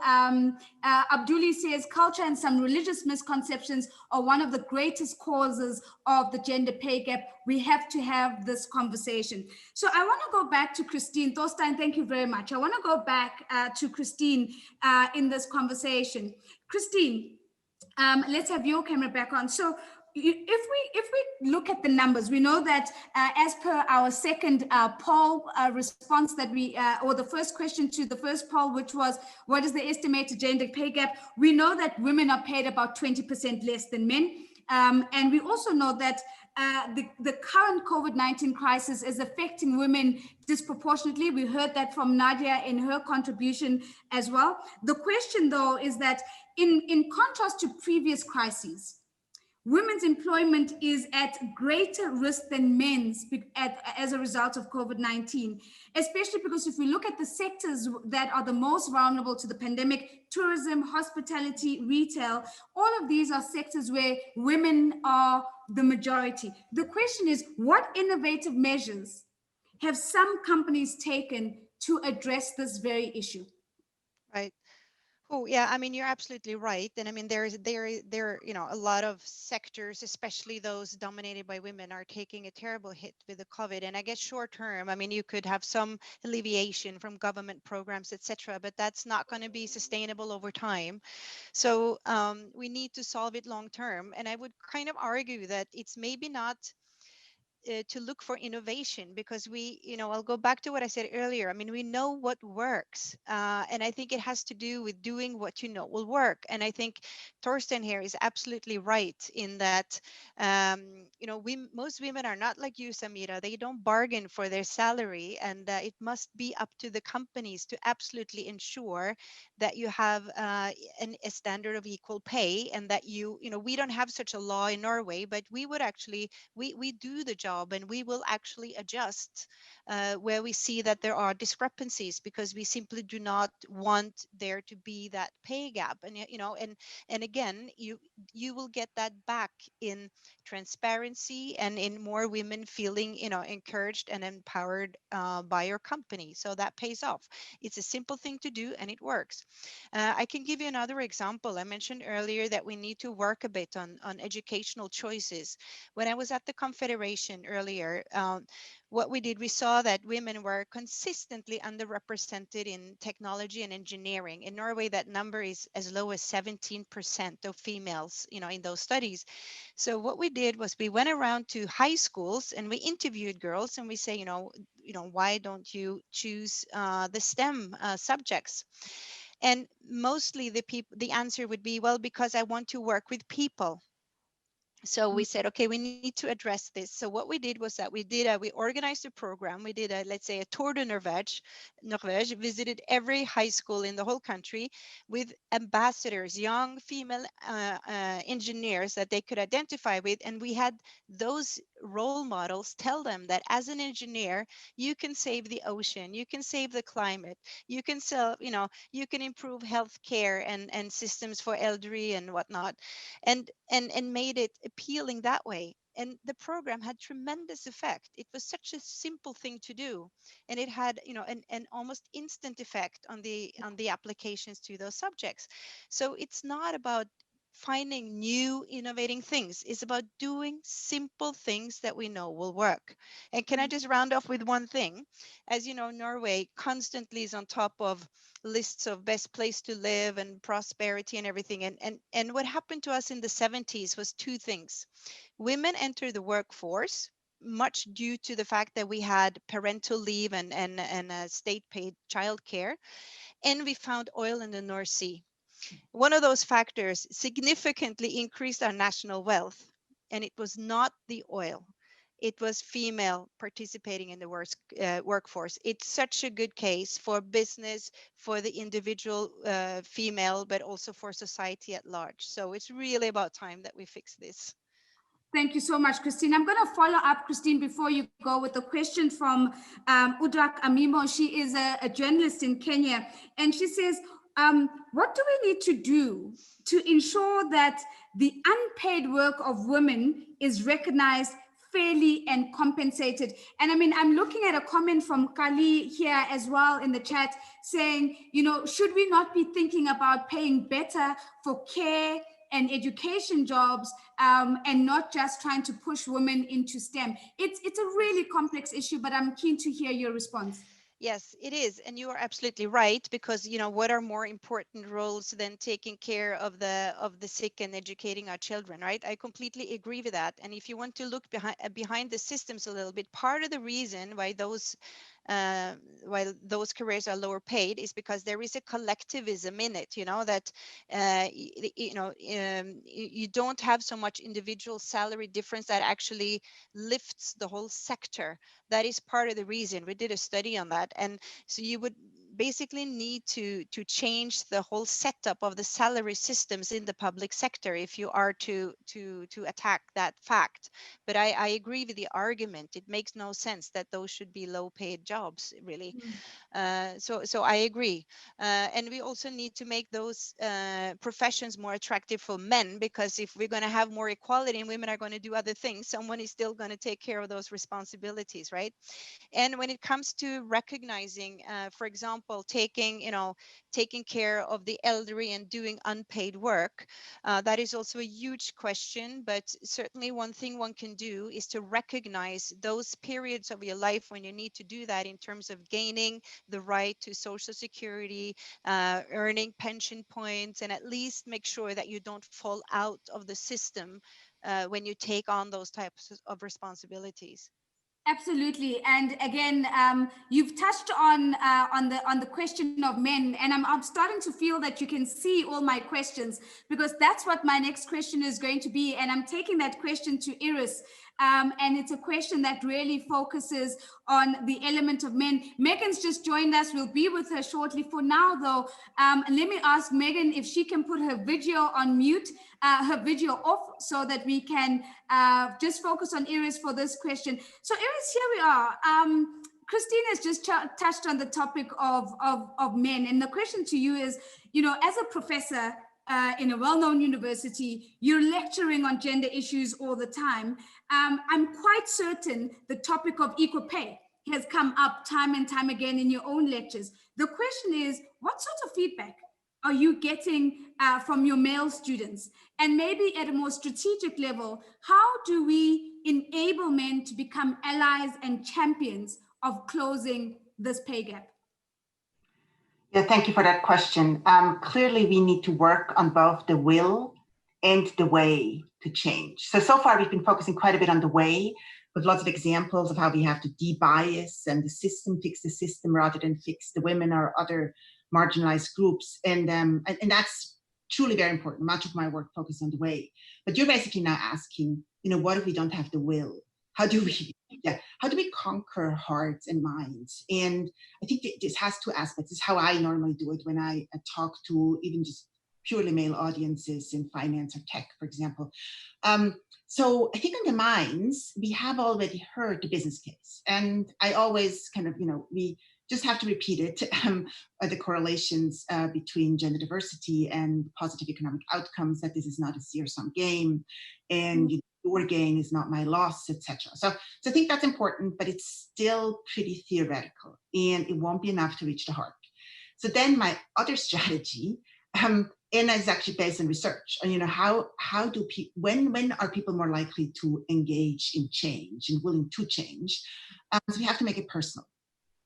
Abduli says, culture and some religious misconceptions are one of the greatest causes of the gender pay gap. We have to have this conversation. So I want to go back to Kristin. Thorstein, thank you very much. I want to go back to Kristin in this conversation. Kristin, let's have your camera back on. So if we look at the numbers, we know that as per our second poll response that we, or the first question to the first poll, which was, what is the estimated gender pay gap? We know that women are paid about 20% less than men. And we also know that the current COVID-19 crisis is affecting women disproportionately. We heard that from Nadia in her contribution as well. The question, though, is that in contrast to previous crises, women's employment is at greater risk than men's as a result of COVID-19, especially because if we look at the sectors that are the most vulnerable to the pandemic, tourism, hospitality, retail, all of these are sectors where women are the majority. The question is, what innovative measures have some companies taken to address this very issue? Right. Oh, yeah, I mean, you're absolutely right. And I mean, there you know, a lot of sectors, especially those dominated by women, are taking a terrible hit with the COVID. And I guess short term, I mean, you could have some alleviation from government programs, etc., but that's not going to be sustainable over time. So we need to solve it long term. And I would kind of argue that it's maybe not to look for innovation, because we, you know, I'll go back to what I said earlier. I mean, we know what works. And I think it has to do with doing what you know will work. And I think Thorstein here is absolutely right in that, you know, most women are not like you, Samira. They don't bargain for their salary. And it must be up to the companies to absolutely ensure that you have a standard of equal pay, and that you know, we don't have such a law in Norway, but we would actually, we do the job job, and we will actually adjust where we see that there are discrepancies, because we simply do not want there to be that pay gap. And and again, you will get that back in transparency and in more women feeling encouraged and empowered by your company. So that pays off. It's a simple thing to do, and it works. I can give you another example. I mentioned earlier that we need to work a bit on educational choices. When I was at the Confederation earlier, what we did, we saw that women were consistently underrepresented in technology and engineering. In Norway, that number is as low as 17% of females, in those studies. So what we did was we went around to high schools and we interviewed girls, and we say, why don't you choose the STEM subjects? And mostly the answer would be, well, because I want to work with people. So we said, okay, we need to address this. So what we did was that we organized a program. We did let's say a tour de Norvège, visited every high school in the whole country with ambassadors, young female engineers that they could identify with. And we had those role models tell them that as an engineer, you can save the ocean, you can save the climate, you can you can improve healthcare and systems for elderly and whatnot, and made it appealing that way. And the program had tremendous effect. It was such a simple thing to do, and it had an almost instant effect on the applications to those subjects. So it's not about finding new innovating things. It's about doing simple things that we know will work. And can I just round off with one thing? As you know, Norway constantly is on top of lists of best place to live and prosperity and everything. And what happened to us in the 70s was two things. Women entered the workforce, much due to the fact that we had parental leave and state paid childcare, and we found oil in the North Sea. One of those factors significantly increased our national wealth, and it was not the oil. It was female participating in the workforce. It's such a good case for business, for the individual female, but also for society at large. So it's really about time that we fix this. Thank you so much, Kristin. I'm going to follow up, Kristin, before you go, with a question from Udrak Amimo. She is a journalist in Kenya, and she says, what do we need to do to ensure that the unpaid work of women is recognized fairly and compensated? And I mean, I'm looking at a comment from Kali here as well in the chat saying, should we not be thinking about paying better for care and education jobs, and not just trying to push women into STEM? It's a really complex issue, but I'm keen to hear your response. Yes, it is. And you are absolutely right, because, what are more important roles than taking care of the sick and educating our children, right? I completely agree with that. And if you want to look behind the systems a little bit, part of the reason why those careers are lower paid is because there is a collectivism in it, that you don't have so much individual salary difference that actually lifts the whole sector. That is part of the reason. We did a study on that. And so you would basically need to change the whole setup of the salary systems in the public sector if you are to attack that fact. But I agree with the argument. It makes no sense that those should be low paid jobs, really. So I agree. And we also need to make those professions more attractive for men, because if we're going to have more equality and women are going to do other things, someone is still going to take care of those responsibilities, right? And when it comes to recognizing, for example, taking care of the elderly and doing unpaid work, that is also a huge question. But certainly one thing one can do is to recognize those periods of your life when you need to do that, in terms of gaining the right to Social Security, earning pension points, and at least make sure that you don't fall out of the system when you take on those types of responsibilities. Absolutely, and again, you've touched on the question of men, and I'm starting to feel that you can see all my questions, because that's what my next question is going to be, and I'm taking that question to Iris. And it's a question that really focuses on the element of men. Megan's just joined us. We'll be with her shortly. For now, though, let me ask Megan if she can put her video on mute, her video off, so that we can just focus on Iris for this question. So Iris, here we are. Kristin has just touched on the topic of men. And the question to you is, you know, as a professor, in a well-known university, you're lecturing on gender issues all the time. I'm quite certain the topic of equal pay has come up time and time again in your own lectures. The question is, what sort of feedback are you getting from your male students? And maybe at a more strategic level, how do we enable men to become allies and champions of closing this pay gap? Yeah, thank you for that question. Clearly, we need to work on both the will and the way to change. So far, we've been focusing quite a bit on the way, with lots of examples of how we have to de-bias and the system, fix the system rather than fix the women or other marginalized groups. And that's truly very important. Much of my work focuses on the way. But you're basically now asking, you know, what if we don't have the will? How do we conquer hearts and minds? And I think this has two aspects. This is how I normally do it when I talk to even just purely male audiences in finance or tech, for example. So I think on the minds, we have already heard the business case. And I always kind of, you know, we just have to repeat it, the correlations between gender diversity and positive economic outcomes, that this is not a zero-sum game, and your gain is not my loss, etc. So I think that's important, but it's still pretty theoretical, and it won't be enough to reach the heart. So then my other strategy, and it's actually based on research, and you know, how do people, when are people more likely to engage in change and willing to change? So we have to make it personal.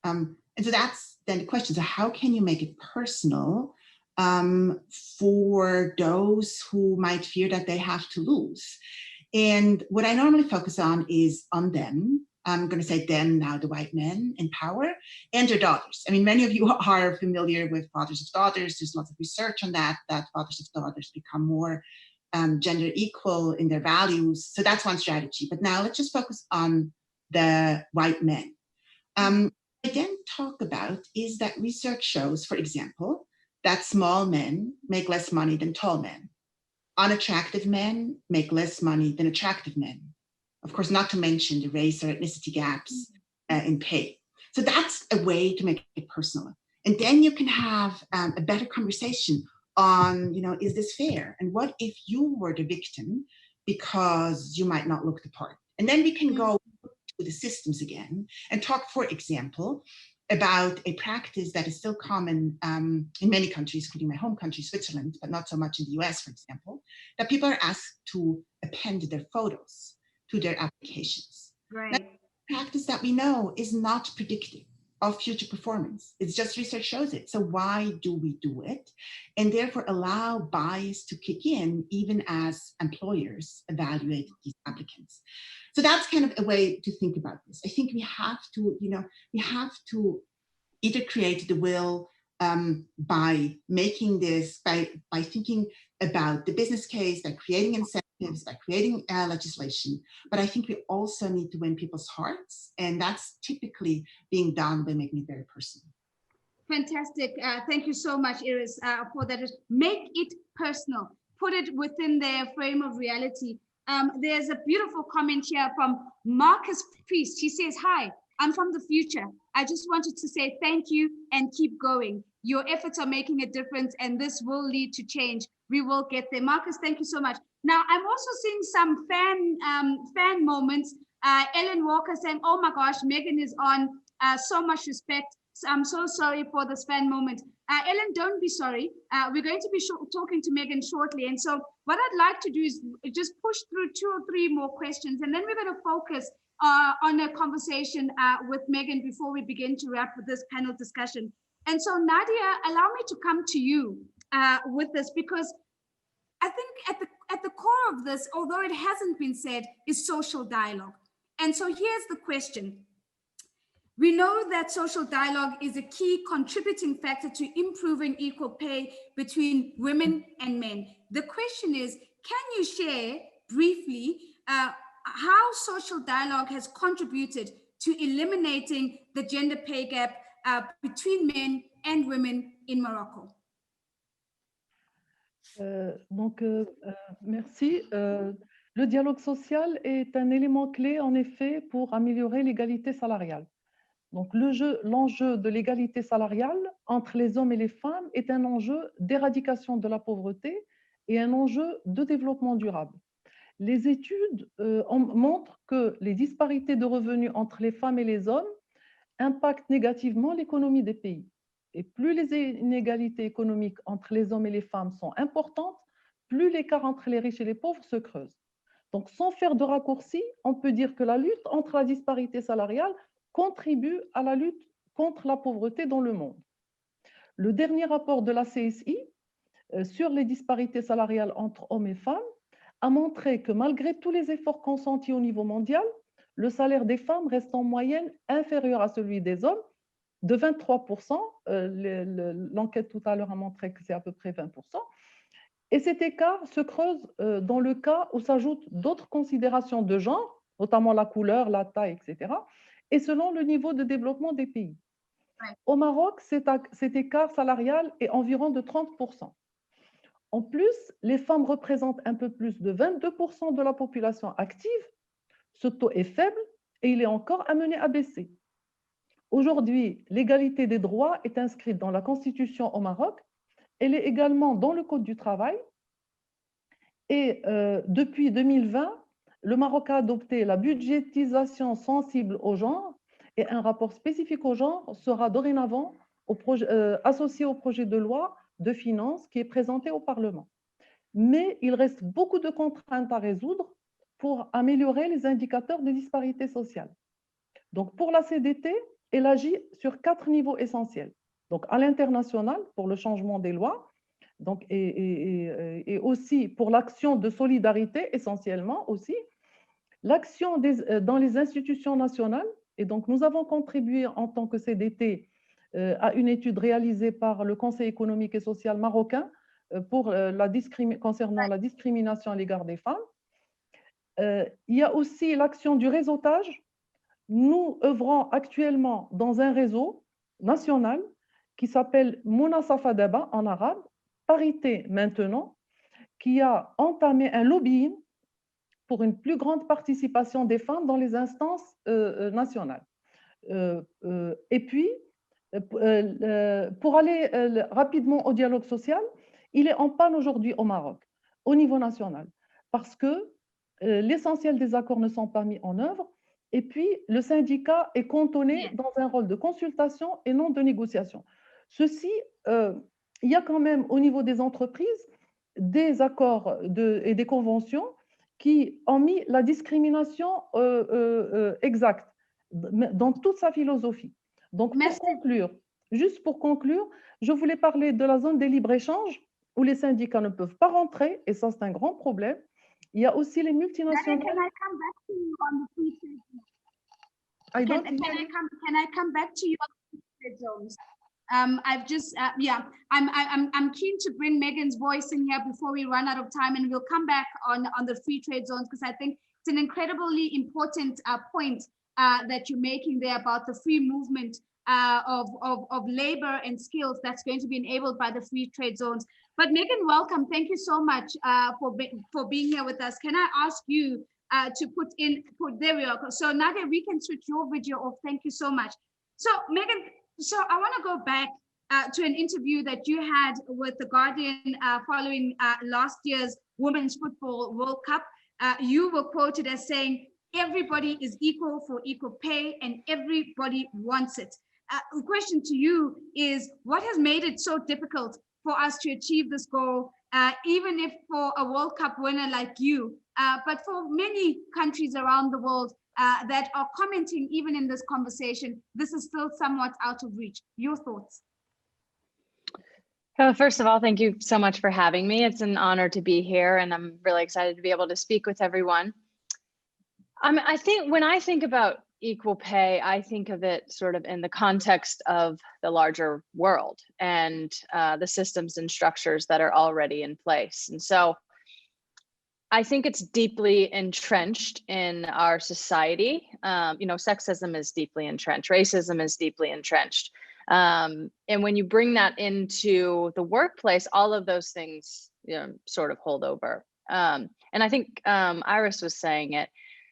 And so that's then the question. So how can you make it personal for those who might fear that they have to lose? And what I normally focus on is on them. I'm going to say them now, the white men in power, and their daughters. I mean, many of you are familiar with fathers of daughters. There's lots of research on that fathers of daughters become more gender equal in their values. So that's one strategy. But now let's just focus on the white men. What I then talk about is that research shows, for example, that small men make less money than tall men. Unattractive men make less money than attractive men. Of course, not to mention the race or ethnicity gaps in pay. So that's a way to make it personal. And then you can have a better conversation on, you know, is this fair? And what if you were the victim because you might not look the part? And then we can go to the systems again and talk, for example, about a practice that is still common in many countries, including my home country, Switzerland, but not so much in the US, for example, that people are asked to append their photos to their applications. Right. That's a practice that we know is not predictive of future performance. It's just research shows it. So why do we do it? And therefore allow bias to kick in even as employers evaluate these applicants. So that's kind of a way to think about this. I think we have to, you know, we have to either create the will by making this, by thinking about the business case, by creating incentives, by creating legislation. But I think we also need to win people's hearts. And that's typically being done by making it very personal. Fantastic. Thank you so much, Iris, for that. Make it personal. Put it within their frame of reality. There's a beautiful comment here from Marcus Priest. She says, hi, I'm from the future. I just wanted to say thank you and keep going. Your efforts are making a difference and this will lead to change. We will get there. Marcus, thank you so much. Now, I'm also seeing some fan moments. Ellen Walker saying, oh my gosh, Megan is on. So much respect. So I'm so sorry for this fan moment. Ellen, don't be sorry. We're going to be talking to Megan shortly. And so what I'd like to do is just push through 2 or 3 more questions. And then we're going to focus on a conversation with Megan before we begin to wrap with this panel discussion. And so Nadia, allow me to come to you with this, because I think at the core of this, although it hasn't been said, is social dialogue. And so here's the question. We know that social dialogue is a key contributing factor to improving equal pay between women and men. The question is, can you share briefly how social dialogue has contributed to eliminating the gender pay gap between men and women in Morocco. Merci. Le dialogue social est un élément clé, en effet, pour améliorer l'égalité salariale. Donc, l'enjeu de l'égalité salariale entre les hommes et les femmes est un enjeu d'éradication de la pauvreté et un enjeu de développement durable. Les études montrent que les disparités de revenus entre les femmes et les hommes impactent négativement l'économie des pays. Et plus les inégalités économiques entre les hommes et les femmes sont importantes, plus l'écart entre les riches et les pauvres se creuse. Donc, sans faire de raccourci, on peut dire que la lutte entre la disparité salariale contribue à la lutte contre la pauvreté dans le monde. Le dernier rapport de la CSI sur les disparités salariales entre hommes et femmes a montré que malgré tous les efforts consentis au niveau mondial, le salaire des femmes reste en moyenne inférieur à celui des hommes de 23%. L'enquête tout à l'heure a montré que c'est à peu près 20%. Et cet écart se creuse dans le cas où s'ajoutent d'autres considérations de genre, notamment la couleur, la taille, etc., et selon le niveau de développement des pays. Au Maroc, cet écart salarial est environ de 30%. En plus, les femmes représentent un peu plus de 22% de la population active. Ce taux est faible et il est encore amené à baisser. Aujourd'hui, l'égalité des droits est inscrite dans la Constitution au Maroc. Elle est également dans le Code du travail. Et depuis 2020, le Maroc a adopté la budgétisation sensible au genre et un rapport spécifique au genre sera dorénavant associé au projet de loi de finances qui est présenté au Parlement. Mais il reste beaucoup de contraintes à résoudre pour améliorer les indicateurs de disparité sociale. Donc, pour la CDT, elle agit sur 4 niveaux essentiels. Donc, à l'international, pour le changement des lois, donc, et aussi pour l'action de solidarité, essentiellement aussi, l'action dans les institutions nationales. Et donc, nous avons contribué en tant que CDT à une étude réalisée par le Conseil économique et social marocain concernant la discrimination à l'égard des femmes. Il y a aussi l'action du réseautage. Nous œuvrons actuellement dans un réseau national qui s'appelle Mouna Safadaba en arabe, Parité maintenant, qui a entamé un lobbying pour une plus grande participation des femmes dans les instances nationales. Et puis, pour aller rapidement au dialogue social, il est en panne aujourd'hui au Maroc, au niveau national, parce que l'essentiel des accords ne sont pas mis en œuvre, et puis le syndicat est cantonné dans un rôle de consultation et non de négociation. Ceci, il y a quand même au niveau des entreprises des accords et des conventions qui ont mis la discrimination exacte dans toute sa philosophie. Donc, juste pour conclure, je voulais parler de la zone des libres-échanges où les syndicats ne peuvent pas rentrer, et ça, c'est un grand problème. Il y a aussi les multinationales. Can I come back to you on the free trade zones? Can I come back to you on the free trade zones? I've just, I'm keen to bring Megan's voice in here before we run out of time, and we'll come back on the free trade zones because I think it's an incredibly important point that you're making there about the free movement of labor and skills that's going to be enabled by the free trade zones. But Megan, welcome. Thank you so much for being here with us. Can I ask you to there we are. So Nadia, we can switch your video off. Thank you so much. So Megan, so I want to go back to an interview that you had with The Guardian following last year's Women's Football World Cup. You were quoted as saying, everybody is equal for equal pay and everybody wants it. The question to you is, what has made it so difficult for us to achieve this goal, even if for a World Cup winner like you, but for many countries around the world that are commenting even in this conversation, this is still somewhat out of reach. Your thoughts? First of all, thank you so much for having me. It's an honor to be here, and I'm really excited to be able to speak with everyone. I think when I think about equal pay, I think of it sort of in the context of the larger world and the systems and structures that are already in place. And so I think it's deeply entrenched in our society. Sexism is deeply entrenched, racism is deeply entrenched. And when you bring that into the workplace, all of those things sort of hold over. And I think Iris was saying it,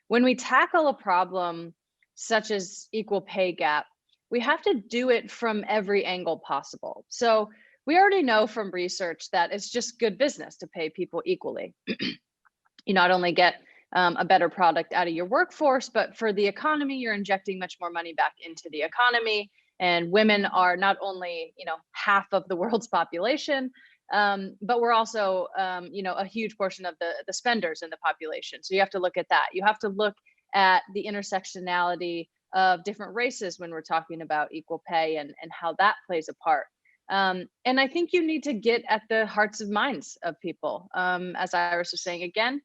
when we tackle a problem such as equal pay gap, we have to do it from every angle possible. So we already know from research that it's just good business to pay people equally. You not only get a better product out of your workforce, but for the economy, you're injecting much more money back into the economy. And women are not only, half of the world's population, but we're also, a huge portion of the spenders in the population. So you have to look at that. You have to look at the intersectionality of different races when we're talking about equal pay and how that plays a part. And I think you need to get at the hearts and minds of people. As Iris was saying, again,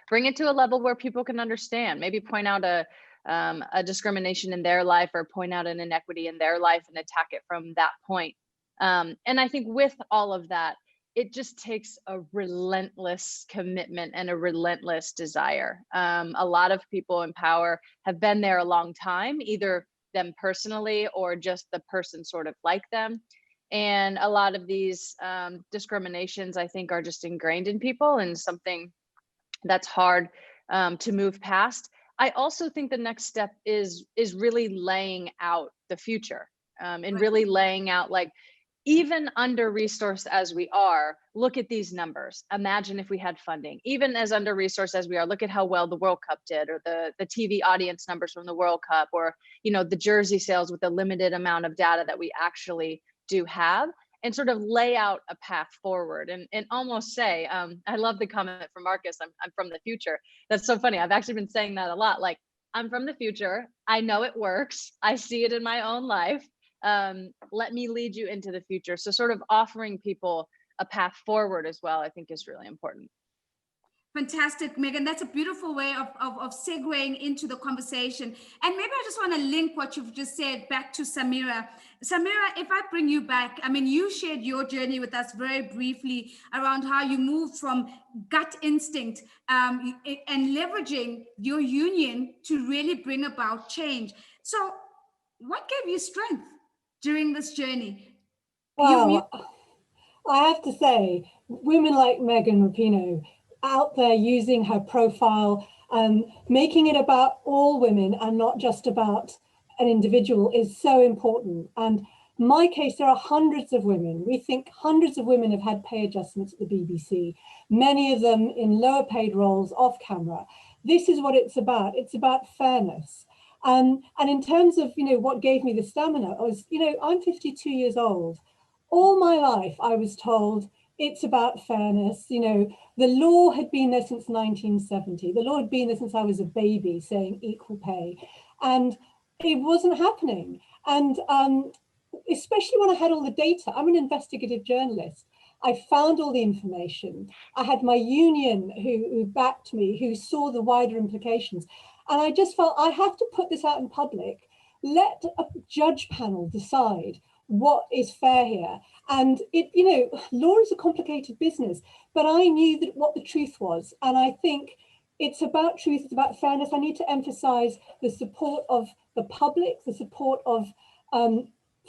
bring it to a level where people can understand, maybe point out a discrimination in their life or point out an inequity in their life and attack it from that point. And I think with all of that, it just takes a relentless commitment and a relentless desire. A lot of people in power have been there a long time, either them personally or just the person sort of like them. And a lot of these discriminations, I think, are just ingrained in people and something that's hard to move past. I also think the next step is really laying out the future and really laying out, like, even under-resourced as we are, look at these numbers. Imagine if we had funding. Even as under-resourced as we are, look at how well the World Cup did, or the TV audience numbers from the World Cup, or the jersey sales with the limited amount of data that we actually do have, and sort of lay out a path forward and almost say, I love the comment from Marcus, I'm from the future. That's so funny. I've actually been saying that a lot. Like, I'm from the future. I know it works. I see it in my own life. Let me lead you into the future. So sort of offering people a path forward as well, I think is really important. Fantastic, Megan. That's a beautiful way of segueing into the conversation. And maybe I just want to link what you've just said back to Samira. Samira, if I bring you back, I mean, you shared your journey with us very briefly around how you moved from gut instinct and leveraging your union to really bring about change. So what gave you strength during this journey? Well, I have to say, women like Megan Rapinoe out there using her profile and making it about all women and not just about an individual is so important. And in my case, there are hundreds of women. We think hundreds of women have had pay adjustments at the BBC, many of them in lower paid roles off camera. This is what it's about. It's about fairness. And in terms of, what gave me the stamina, I was, I'm 52 years old. All my life, I was told it's about fairness. The law had been there since 1970. The law had been there since I was a baby, saying equal pay. And it wasn't happening. And especially when I had all the data, I'm an investigative journalist. I found all the information. I had my union who backed me, who saw the wider implications. And I just felt I have to put this out in public. Let a judge panel decide what is fair here. And law is a complicated business, but I knew that what the truth was. And I think it's about truth, it's about fairness. I need to emphasize the support of the public, the support of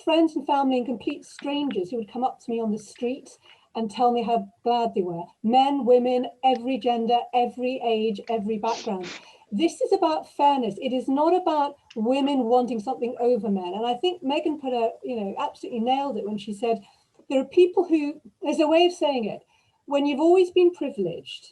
friends and family and complete strangers who would come up to me on the street and tell me how glad they were. Men, women, every gender, every age, every background. This is about fairness. It is not about women wanting something over men. And I think Megan absolutely nailed it when she said, there are people who, there's a way of saying it, when you've always been privileged,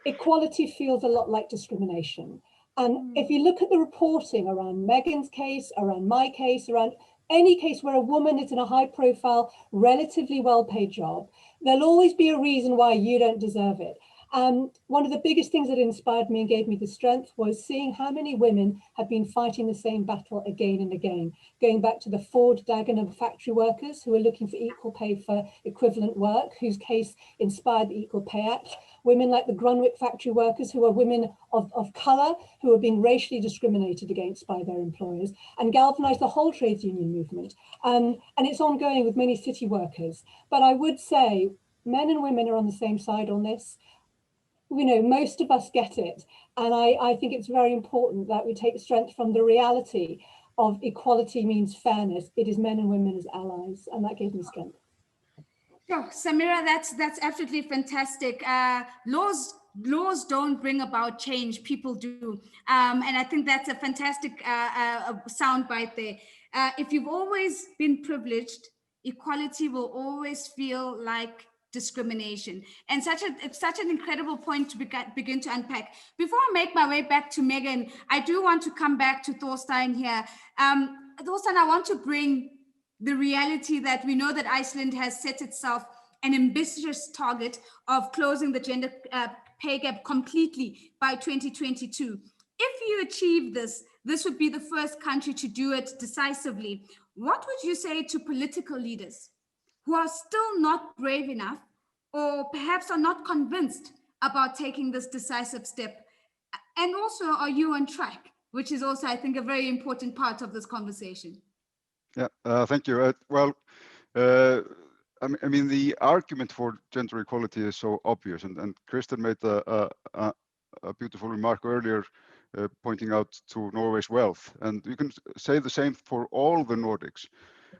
equality feels a lot like discrimination. And if you look at the reporting around Megan's case, around my case, around any case where a woman is in a high profile, relatively well-paid job, there'll always be a reason why you don't deserve it. One of the biggest things that inspired me and gave me the strength was seeing how many women have been fighting the same battle again and again, going back to the Ford Dagenham factory workers who are looking for equal pay for equivalent work, whose case inspired the Equal Pay Act, women like the Grunwick factory workers who are women of colour who are being racially discriminated against by their employers, and galvanised the whole trades union movement. And it's ongoing with many city workers. But I would say men and women are on the same side on this. most of us get it. And I think it's very important that we take strength from the reality of equality means fairness. It is men and women as allies, and that gave me strength. Sure, Samira, that's absolutely fantastic. Laws don't bring about change, people do. And I think that's a fantastic soundbite there. If you've always been privileged, equality will always feel like discrimination. And it's such an incredible point to begin to unpack. Before I make my way back to Megan, I do want to come back to Thorstein here. Thorstein, I want to bring the reality that we know that Iceland has set itself an ambitious target of closing the gender pay gap completely by 2022. If you achieve this, this would be the first country to do it decisively. What would you say to political leaders who are still not brave enough, or perhaps are not convinced about taking this decisive step? And also, are you on track? Which is also, I think, a very important part of this conversation. Yeah, thank you. I mean, the argument for gender equality is so obvious, and Kristin made a beautiful remark earlier, pointing out to Norway's wealth. And you can say the same for all the Nordics.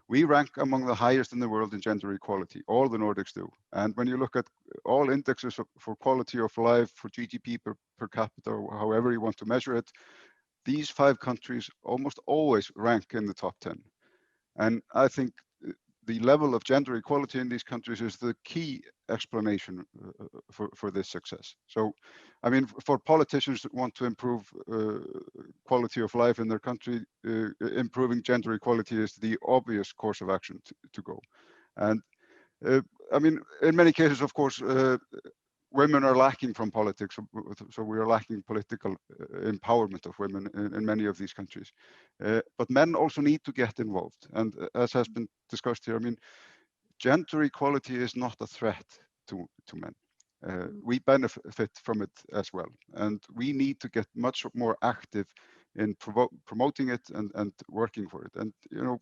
We rank among the highest in the world in gender equality. All the Nordics do. And when you look at all indexes for quality of life, for GDP per capita, or however you want to measure it, these 5 countries almost always rank in the top 10. And I think the level of gender equality in these countries is the key explanation for this success. So, I mean, for politicians that want to improve quality of life in their country, improving gender equality is the obvious course of action to go. And I mean, in many cases, of course, women are lacking from politics, so we are lacking political empowerment of women in many of these countries. But men also need to get involved. And as has been discussed here, I mean, gender equality is not a threat to men. We benefit from it as well. And we need to get much more active in promoting it and working for it. And, you know,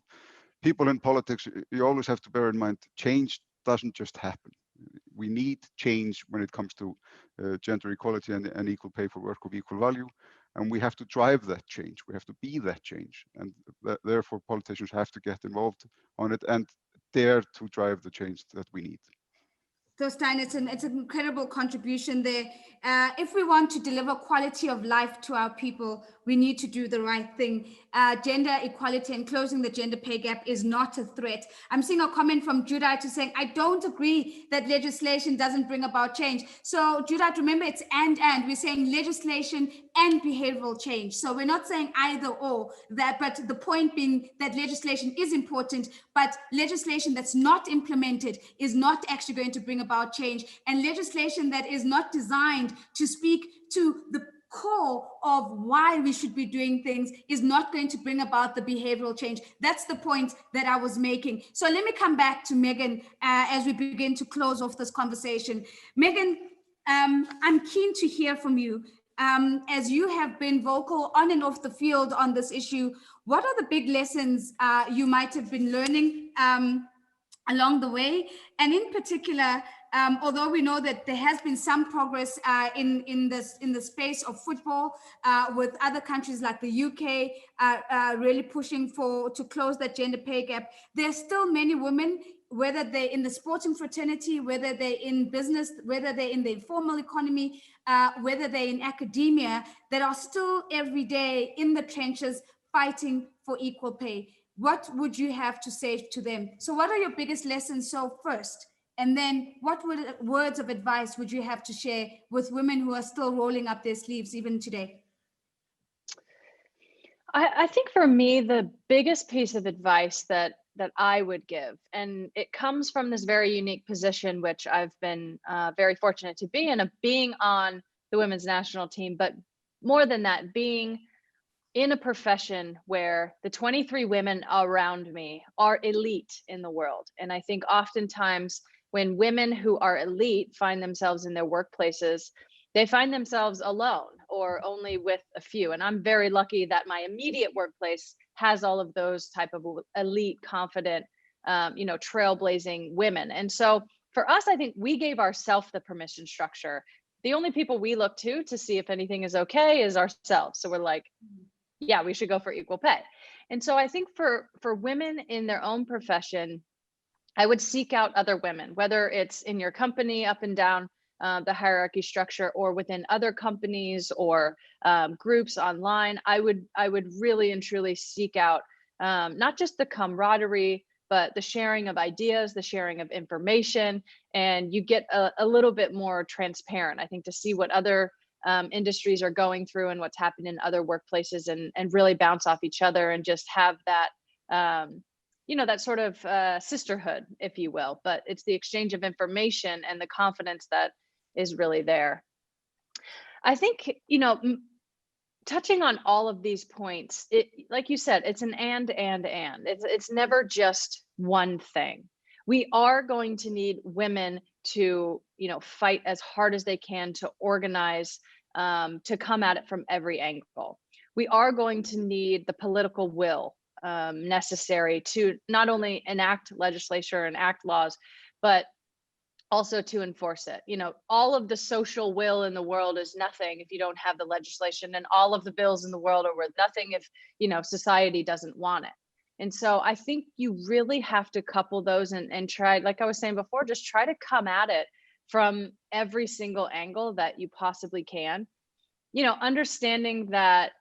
people in politics, you always have to bear in mind, change doesn't just happen. We need change when it comes to gender equality and equal pay for work of equal value. And we have to drive that change. We have to be that change. And therefore, politicians have to get involved on it and dare to drive the change that we need. Thorstein, it's an incredible contribution there. If we want to deliver quality of life to our people, we need to do the right thing. Gender equality and closing the gender pay gap is not a threat. I'm seeing a comment from Judith saying, I don't agree that legislation doesn't bring about change. So Judith, remember it's and. We're saying legislation and behavioral change. So we're not saying either or, that, but the point being that legislation is important, but legislation that's not implemented is not actually going to bring about change. And legislation that is not designed to speak to the core of why we should be doing things is not going to bring about the behavioral change. That's the point that I was making. So let me come back to Megan as we begin to close off this conversation. Megan, I'm keen to hear from you. As you have been vocal on and off the field on this issue, what are the big lessons you might have been learning along the way? And in particular, although we know that there has been some progress in the space of football, with other countries like the UK really pushing to close that gender pay gap, there are still many women, whether they're in the sporting fraternity, whether they're in business, whether they're in the informal economy, whether they're in academia, that are still every day in the trenches fighting for equal pay. What would you have to say to them? So what are your biggest lessons so first? And then what words of advice would you have to share with women who are still rolling up their sleeves even today? I think for me, the biggest piece of advice that I would give, and it comes from this very unique position, which I've been very fortunate to be in, of being on the women's national team, but more than that, being in a profession where the 23 women around me are elite in the world. And I think oftentimes when women who are elite find themselves in their workplaces, they find themselves alone or only with a few. And I'm very lucky that my immediate workplace has all of those type of elite, confident, trailblazing women. And so for us, I think we gave ourselves the permission structure the only people we look to see if anything is okay is ourselves. So we're like, yeah, we should go for equal pay. And so I think for women in their own profession, I would seek out other women, whether it's in your company up and down the hierarchy structure, or within other companies or groups online. I would really and truly seek out not just the camaraderie, but the sharing of ideas, the sharing of information, and you get a little bit more transparent, I think, to see what other industries are going through and what's happened in other workplaces, and really bounce off each other and just have that, you know, that sort of sisterhood, if you will. But it's the exchange of information and the confidence that is really there. I think, you know, touching on all of these points, like you said, it's an and. It's never just one thing. We are going to need women to, you know, fight as hard as they can to organize, to come at it from every angle. We are going to need the political will necessary to not only enact legislation, enact laws, but also to enforce it. You know, all of the social will in the world is nothing if you don't have the legislation, and all of the bills in the world are worth nothing if, you know, society doesn't want it. And so I think you really have to couple those and try, like I was saying before, just try to come at it from every single angle that you possibly can. You know, understanding that,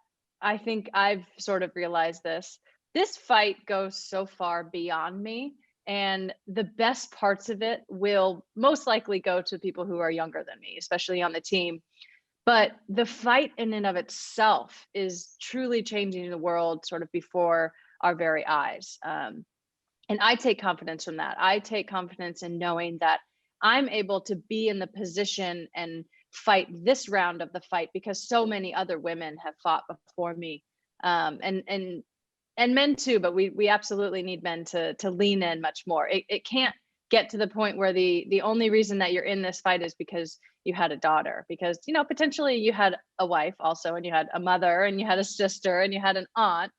I think I've sort of realized this fight goes so far beyond me. And the best parts of it will most likely go to people who are younger than me, especially on the team. But the fight in and of itself is truly changing the world sort of before our very eyes. And I take confidence from that. I take confidence in knowing that I'm able to be in the position and fight this round of the fight because so many other women have fought before me. And men too, but we absolutely need men to lean in much more. It can't get to the point where the only reason that you're in this fight is because you had a daughter, because, you know, potentially you had a wife also, and you had a mother, and you had a sister, and you had an aunt.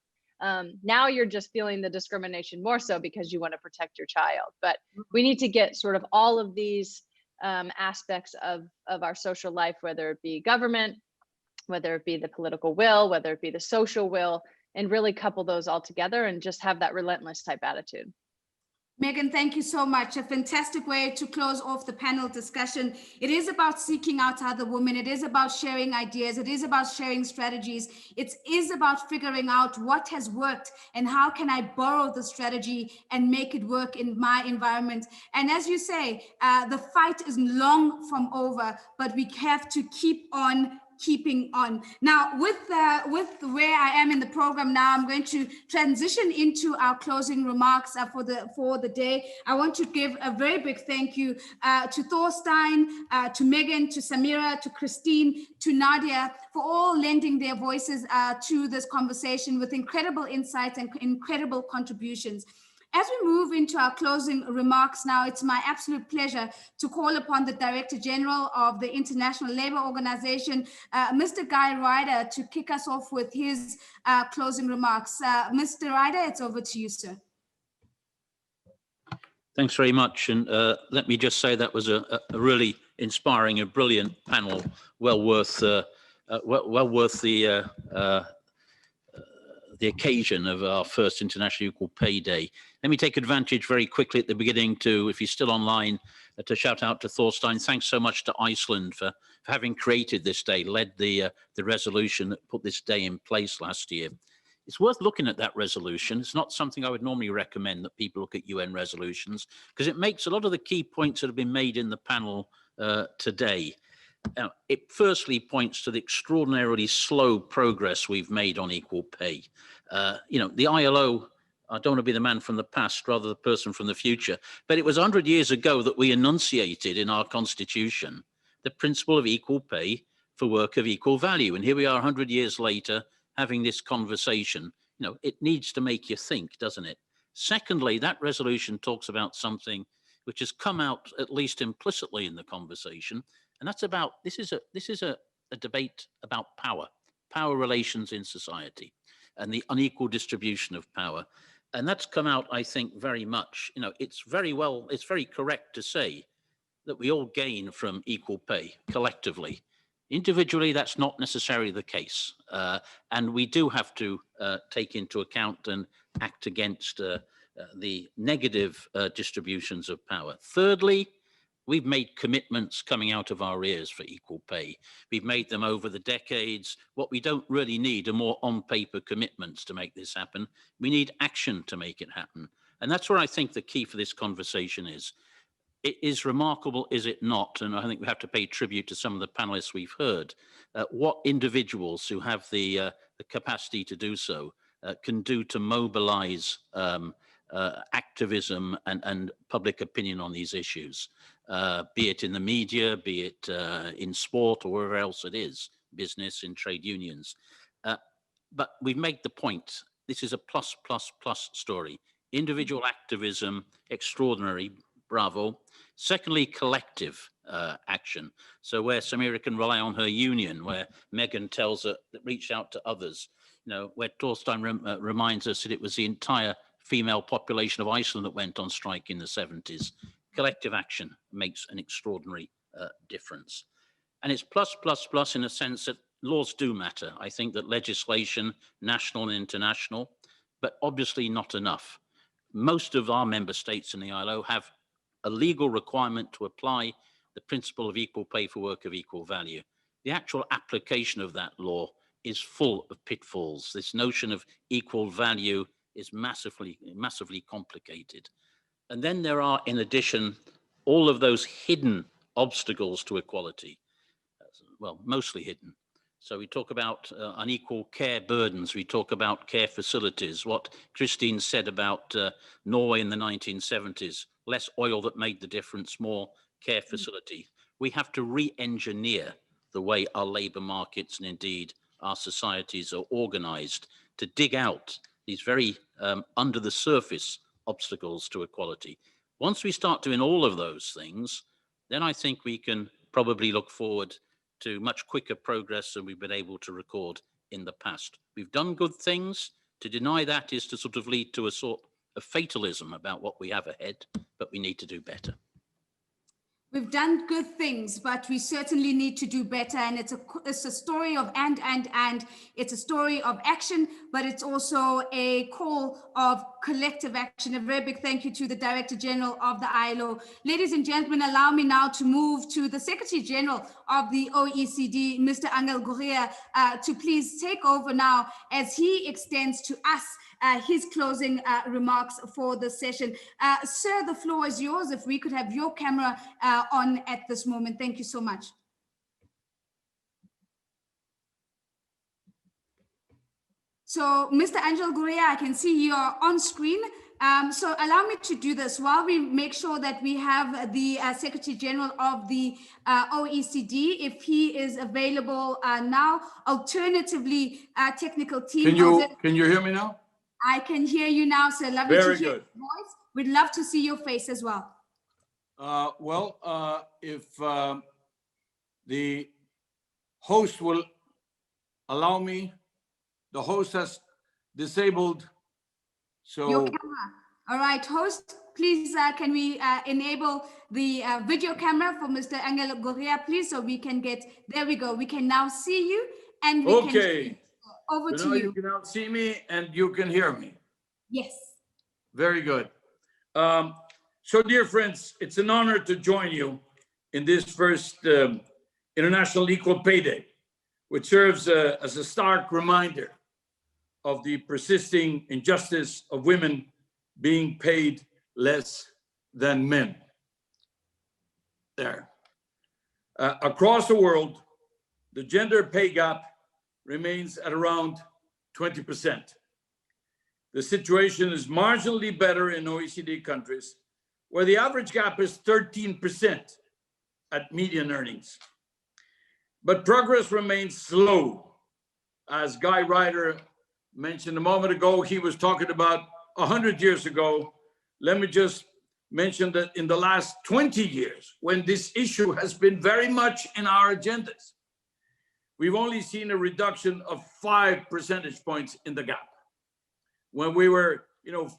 Now you're just feeling the discrimination more so because you want to protect your child. But we need to get sort of all of these aspects of our social life, whether it be government, whether it be the political will, whether it be the social will, and really couple those all together and just have that relentless type attitude. Megan, thank you so much. A fantastic way to close off the panel discussion. It is about seeking out other women. It is about sharing ideas. It is about sharing strategies. It is about figuring out what has worked and how can I borrow the strategy and make it work in my environment. And as you say, the fight is long from over, but we have to keep on keeping on. Now, with where I am in the program now, I'm going to transition into our closing remarks for the day. I want to give a very big thank you to Thorstein, to Megan, to Samira, to Kristin, to Nadia, for all lending their voices to this conversation with incredible insights and incredible contributions. As we move into our closing remarks now, it's my absolute pleasure to call upon the Director General of the International Labour Organization, Mr. Guy Ryder, to kick us off with his closing remarks. Mr. Ryder, it's over to you, sir. Thanks very much. And let me just say that was a really inspiring and brilliant panel, well worth the occasion of our first International Equal Pay Day. Let me take advantage very quickly at the beginning to, if you're still online, to shout out to Thorstein. Thanks so much to Iceland for having created this day, led the resolution that put this day in place last year. It's worth looking at that resolution. It's not something I would normally recommend that people look at UN resolutions, because it makes a lot of the key points that have been made in the panel today. It firstly points to the extraordinarily slow progress we've made on equal pay. You know, the ILO, I don't want to be the man from the past, rather the person from the future, but it was 100 years ago that we enunciated in our constitution the principle of equal pay for work of equal value. And here we are 100 years later having this conversation. You know, it needs to make you think, doesn't it? Secondly, that resolution talks about something which has come out at least implicitly in the conversation, and that's about, this is a debate about power relations in society and the unequal distribution of power. And that's come out, I think, very much. You know, it's very correct to say that we all gain from equal pay collectively. Individually, that's not necessarily the case. And we do have to take into account and act against the negative distributions of power. Thirdly, we've made commitments coming out of our ears for equal pay. We've made them over the decades. What we don't really need are more on-paper commitments to make this happen. We need action to make it happen. And that's where I think the key for this conversation is. It is remarkable, is it not? And I think we have to pay tribute to some of the panelists we've heard. What individuals who have the capacity to do so can do to mobilize activism and public opinion on these issues, be it in the media, be it in sport or wherever else it is, business, in trade unions. But we've made the point, this is a plus, plus, plus story. Individual activism, extraordinary, bravo. Secondly, collective action. So where Samira can rely on her union, where Megan tells her that reach out to others, you know, where Thorstein reminds us that it was the entire female population of Iceland that went on strike in the 70s. Collective action makes an extraordinary difference. And it's plus, plus, plus in a sense that laws do matter. I think that legislation, national and international, but obviously not enough. Most of our member states in the ILO have a legal requirement to apply the principle of equal pay for work of equal value. The actual application of that law is full of pitfalls. This notion of equal value is massively, massively complicated. And then there are, in addition, all of those hidden obstacles to equality. Well, mostly hidden. So we talk about unequal care burdens. We talk about care facilities. What Kristin said about Norway in the 1970s, less oil that made the difference, more care facility. We have to re-engineer the way our labor markets and indeed our societies are organized to dig out these very under the surface obstacles to equality. Once we start doing all of those things, then I think we can probably look forward to much quicker progress than we've been able to record in the past. We've done good things. To deny that is to sort of lead to a sort of fatalism about what we have ahead, but we need to do better. We've done good things, but we certainly need to do better. And it's a story of and. It's a story of action, but it's also a call of collective action. A very big thank you to the Director General of the ILO. Ladies and gentlemen, allow me now to move to the Secretary General of the OECD, Mr. Angel Gurría, to please take over now as he extends to us his closing remarks for the session. Sir, the floor is yours. If we could have your camera on at this moment. Thank you so much. So, Mr. Angel Gurría, I can see you are on screen. So allow me to do this while we make sure that we have the Secretary General of the OECD, if he is available now. Alternatively, technical team. Can you hear me now? I can hear you now, sir. Lovely Very to hear good. your voice. We'd love to see your face as well. If the host will allow me, the host has disabled. So your camera. All right, host, please can we enable the video camera for Mr. Angel Gurría, please, so we can get, there we go. We can now see you and we can over so to now you. You can now see me and you can hear me. Yes. Very good. So dear friends, it's an honor to join you in this first International Equal Pay Day, which serves as a stark reminder of the persisting injustice of women being paid less than men. There. Across the world, the gender pay gap remains at around 20%. The situation is marginally better in OECD countries, where the average gap is 13% at median earnings. But progress remains slow. As Guy Ryder mentioned a moment ago, he was talking about 100 years ago. Let me just mention that in the last 20 years, when this issue has been very much in our agendas, we've only seen a reduction of 5 percentage points in the gap. When we were,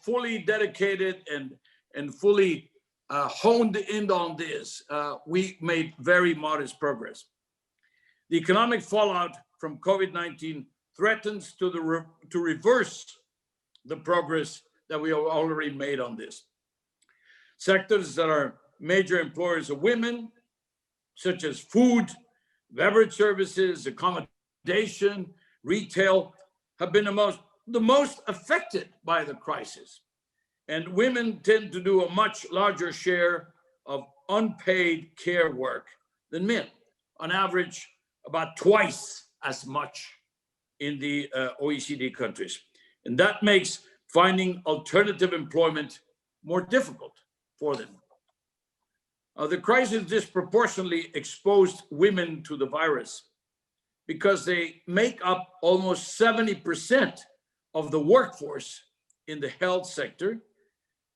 fully dedicated and fully honed in on this, we made very modest progress. The economic fallout from COVID-19 threatens to reverse the progress that we have already made on this. Sectors that are major employers of women, such as food, beverage services, accommodation, retail, have been the most affected by the crisis. And women tend to do a much larger share of unpaid care work than men, on average, about twice as much in the OECD countries. And that makes finding alternative employment more difficult for them. The crisis disproportionately exposed women to the virus because they make up almost 70% of the workforce in the health sector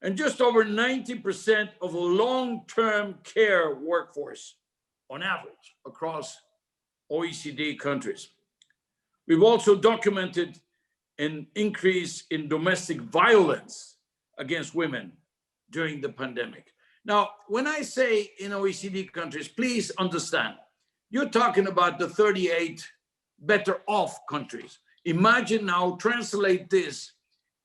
and just over 90% of the long-term care workforce on average across OECD countries. We've also documented an increase in domestic violence against women during the pandemic. Now, when I say in OECD countries, please understand, you're talking about the 38 better off countries. Imagine now, translate this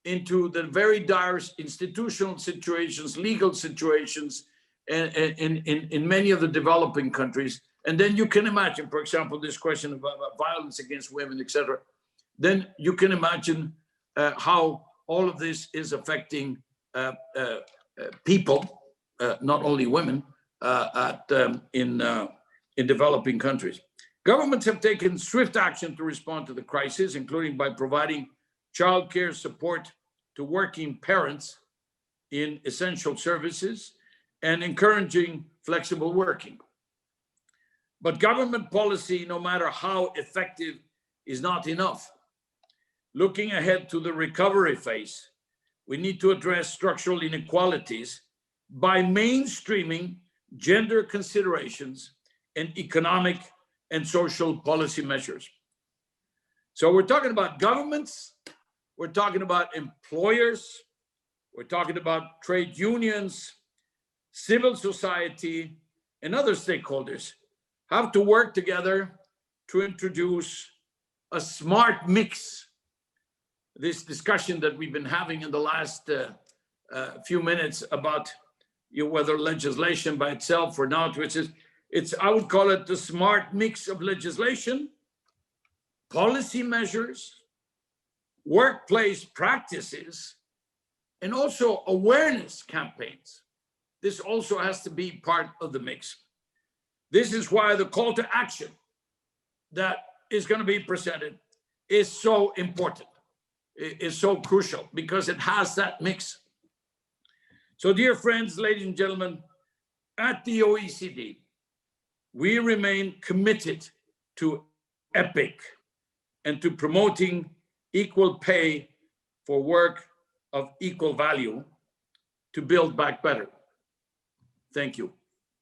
into the very dire institutional situations, legal situations in many of the developing countries. And then you can imagine, for example, this question about violence against women, etc. Then you can imagine how all of this is affecting people, not only women, in developing countries. Governments have taken swift action to respond to the crisis, including by providing childcare support to working parents in essential services and encouraging flexible working. But government policy, no matter how effective, is not enough. Looking ahead to the recovery phase, we need to address structural inequalities by mainstreaming gender considerations and economic and social policy measures. So we're talking about governments, we're talking about employers, we're talking about trade unions, civil society, and other stakeholders have to work together to introduce a smart mix. This discussion that we've been having in the last few minutes about whether legislation by itself or not, which is, I would call it the smart mix of legislation, policy measures, workplace practices, and also awareness campaigns. This also has to be part of the mix. This is why the call to action that is going to be presented is so important, is so crucial, because it has that mix. So dear friends, ladies and gentlemen, at the OECD, we remain committed to EPIC and to promoting equal pay for work of equal value to build back better. Thank you.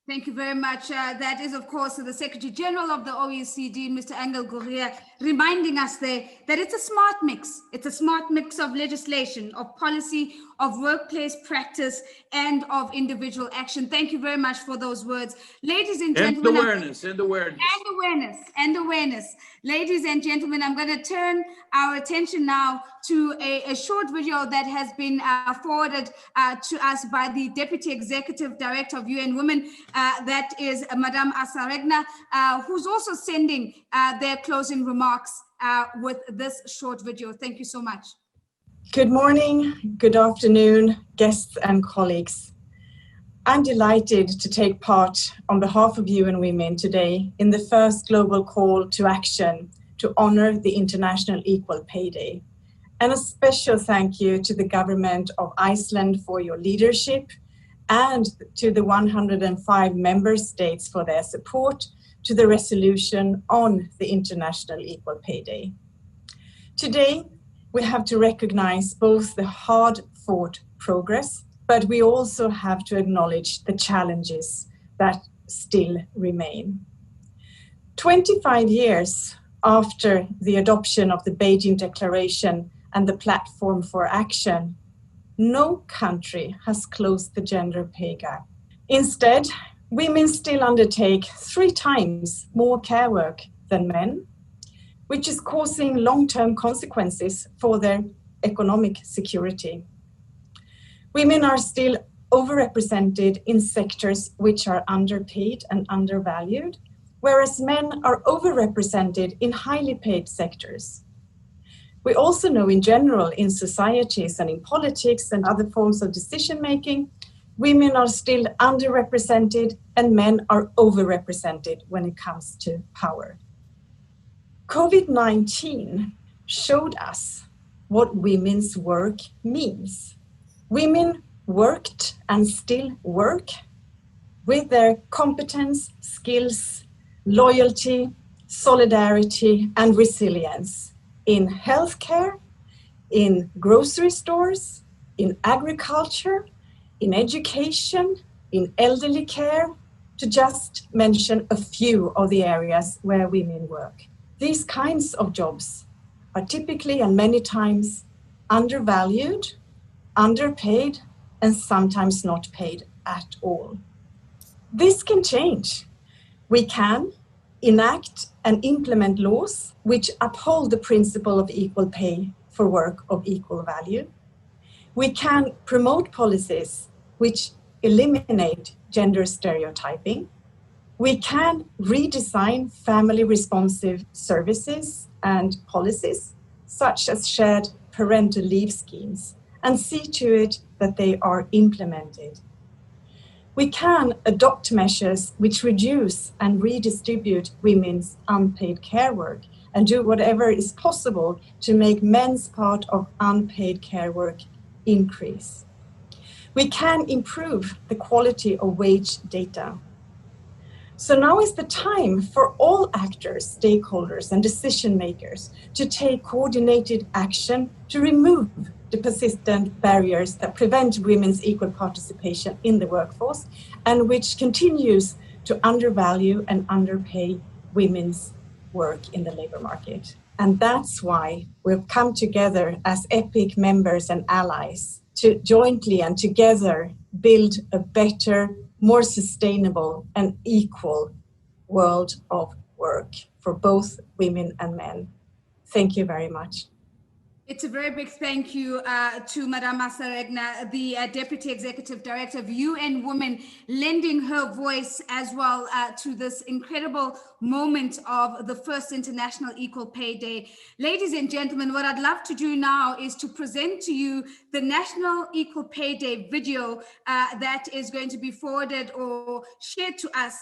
Thank you very much. That is, of course, the Secretary General of the OECD, Mr. Angel Gurría, reminding us there that it's a smart mix. It's a smart mix of legislation, of policy, of workplace practice, and of individual action. Thank you very much for those words. Ladies and gentlemen. And awareness. Ladies and gentlemen, I'm going to turn our attention now to a short video that has been forwarded to us by the Deputy Executive Director of UN Women, that is Madame Assaregna, who's also sending their closing remarks with this short video. Thank you so much. Good morning, good afternoon, guests and colleagues. I'm delighted to take part on behalf of UN Women today in the first global call to action to honor the International Equal Pay Day. And a special thank you to the government of Iceland for your leadership and to the 105 member states for their support to the resolution on the International Equal Pay Day. Today, we have to recognize both the hard-fought progress, but we also have to acknowledge the challenges that still remain. 25 years after the adoption of the Beijing Declaration and the Platform for Action, no country has closed the gender pay gap Instead, women still undertake 3 times more care work than men, which is causing long-term consequences for their economic security. Women are still overrepresented in sectors which are underpaid and undervalued, whereas men are overrepresented in highly paid sectors. We also know in general in societies and in politics and other forms of decision-making, women are still underrepresented and men are overrepresented when it comes to power. COVID-19 showed us what women's work means. Women worked and still work with their competence, skills, loyalty, solidarity, and resilience in healthcare, in grocery stores, in agriculture, in education, in elderly care, to just mention a few of the areas where women work. These kinds of jobs are typically and many times undervalued, underpaid, and sometimes not paid at all. This can change. We can enact and implement laws which uphold the principle of equal pay for work of equal value. We can promote policies which eliminate gender stereotyping. We can redesign family-responsive services and policies, such as shared parental leave schemes, and see to it that they are implemented. We can adopt measures which reduce and redistribute women's unpaid care work and do whatever is possible to make men's part of unpaid care work increase. We can improve the quality of wage data. So now is the time for all actors, stakeholders, and decision makers to take coordinated action to remove the persistent barriers that prevent women's equal participation in the workforce and which continues to undervalue and underpay women's work in the labor market. And that's why we've come together as EPIC members and allies to jointly and together build a better, more sustainable and equal world of work for both women and men. Thank you very much. It's a very big thank you to Madame Masaregna, the Deputy Executive Director of UN Women, lending her voice as well to this incredible moment of the first International Equal Pay Day. Ladies and gentlemen, what I'd love to do now is to present to you the National Equal Pay Day video that is going to be forwarded or shared to us,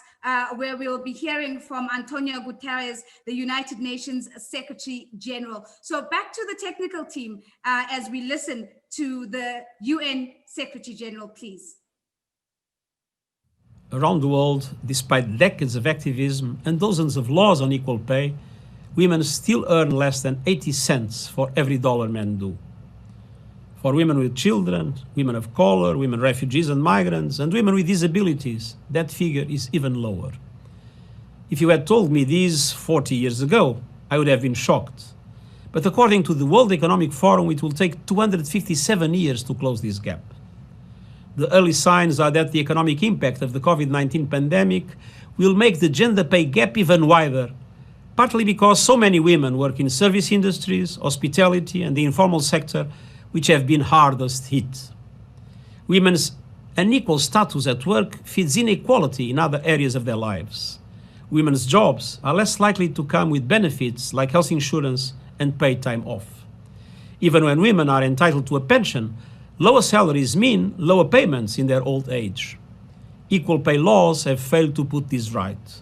where we'll be hearing from Antonio Guterres, the United Nations Secretary General. So back to the technical team as we listen to the UN Secretary General, please. Around the world, despite decades of activism and dozens of laws on equal pay, women still earn less than 80 cents for every dollar men do. For women with children, women of color, women refugees and migrants, and women with disabilities, that figure is even lower. If you had told me this 40 years ago, I would have been shocked. But according to the World Economic Forum, it will take 257 years to close this gap. The early signs are that the economic impact of the COVID-19 pandemic will make the gender pay gap even wider, partly because so many women work in service industries, hospitality, and the informal sector, which have been hardest hit. Women's unequal status at work feeds inequality in other areas of their lives. Women's jobs are less likely to come with benefits like health insurance and paid time off. Even when women are entitled to a pension, lower salaries mean lower payments in their old age. Equal pay laws have failed to put this right.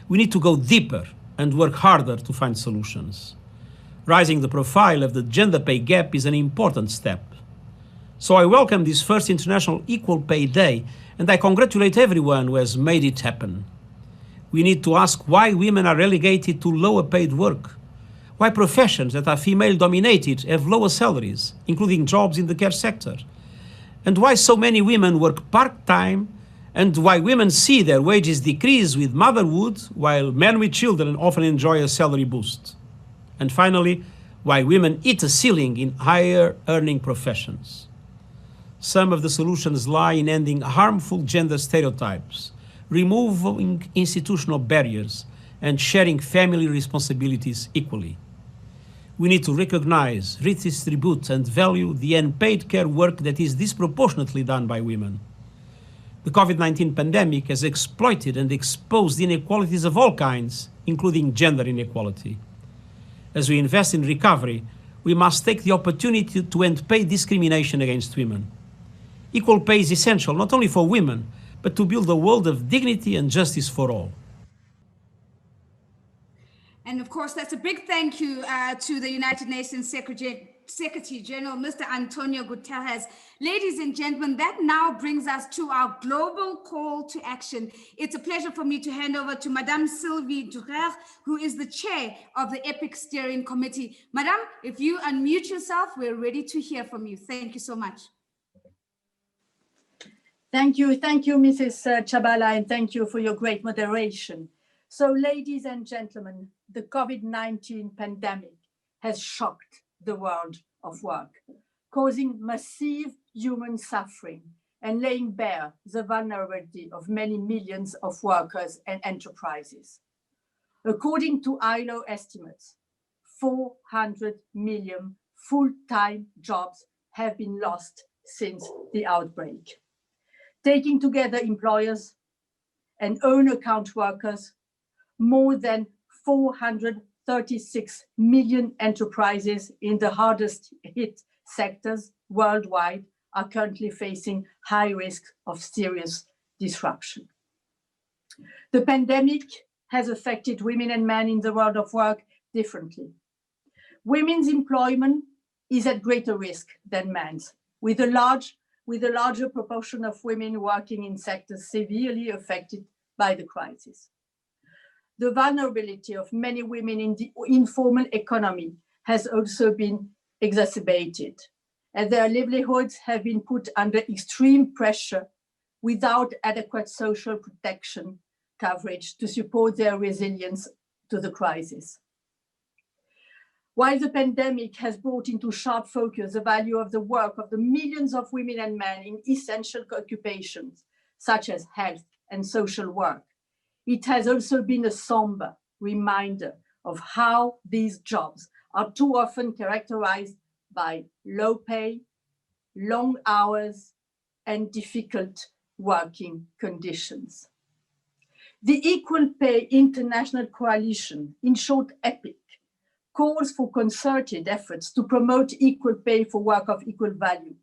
We need to go deeper and work harder to find solutions. Rising the profile of the gender pay gap is an important step. So I welcome this first International Equal Pay Day, and I congratulate everyone who has made it happen. We need to ask why women are relegated to lower paid work, why professions that are female-dominated have lower salaries, including jobs in the care sector, and why so many women work part-time, and why women see their wages decrease with motherhood, while men with children often enjoy a salary boost. And finally, why women hit a ceiling in higher earning professions. Some of the solutions lie in ending harmful gender stereotypes, removing institutional barriers, and sharing family responsibilities equally. We need to recognize, redistribute, and value the unpaid care work that is disproportionately done by women. The COVID-19 pandemic has exploited and exposed inequalities of all kinds, including gender inequality. As we invest in recovery, we must take the opportunity to end pay discrimination against women. Equal pay is essential not only for women, but to build a world of dignity and justice for all. And of course, that's a big thank you to the United Nations Secretary General, Mr. Antonio Guterres. Ladies and gentlemen, that now brings us to our global call to action. It's a pleasure for me to hand over to Madame Sylvie Durer, who is the chair of the EPIC Steering Committee. Madame, if you unmute yourself, we're ready to hear from you. Thank you so much. Thank you, Mrs. Tshabalala, and thank you for your great moderation. So, ladies and gentlemen, the COVID-19 pandemic has shocked the world of work, causing massive human suffering and laying bare the vulnerability of many millions of workers and enterprises. According to ILO estimates, 400 million full-time jobs have been lost since the outbreak. Taking together employers and own account workers, more than 436 million enterprises in the hardest hit sectors worldwide are currently facing high risk of serious disruption. The pandemic has affected women and men in the world of work differently. Women's employment is at greater risk than men's, with a larger proportion of women working in sectors severely affected by the crisis. The vulnerability of many women in the informal economy has also been exacerbated, and their livelihoods have been put under extreme pressure without adequate social protection coverage to support their resilience to the crisis. While the pandemic has brought into sharp focus the value of the work of the millions of women and men in essential occupations, such as health and social work, it has also been a somber reminder of how these jobs are too often characterized by low pay, long hours, and difficult working conditions. The Equal Pay International Coalition, in short EPIC, calls for concerted efforts to promote equal pay for work of equal value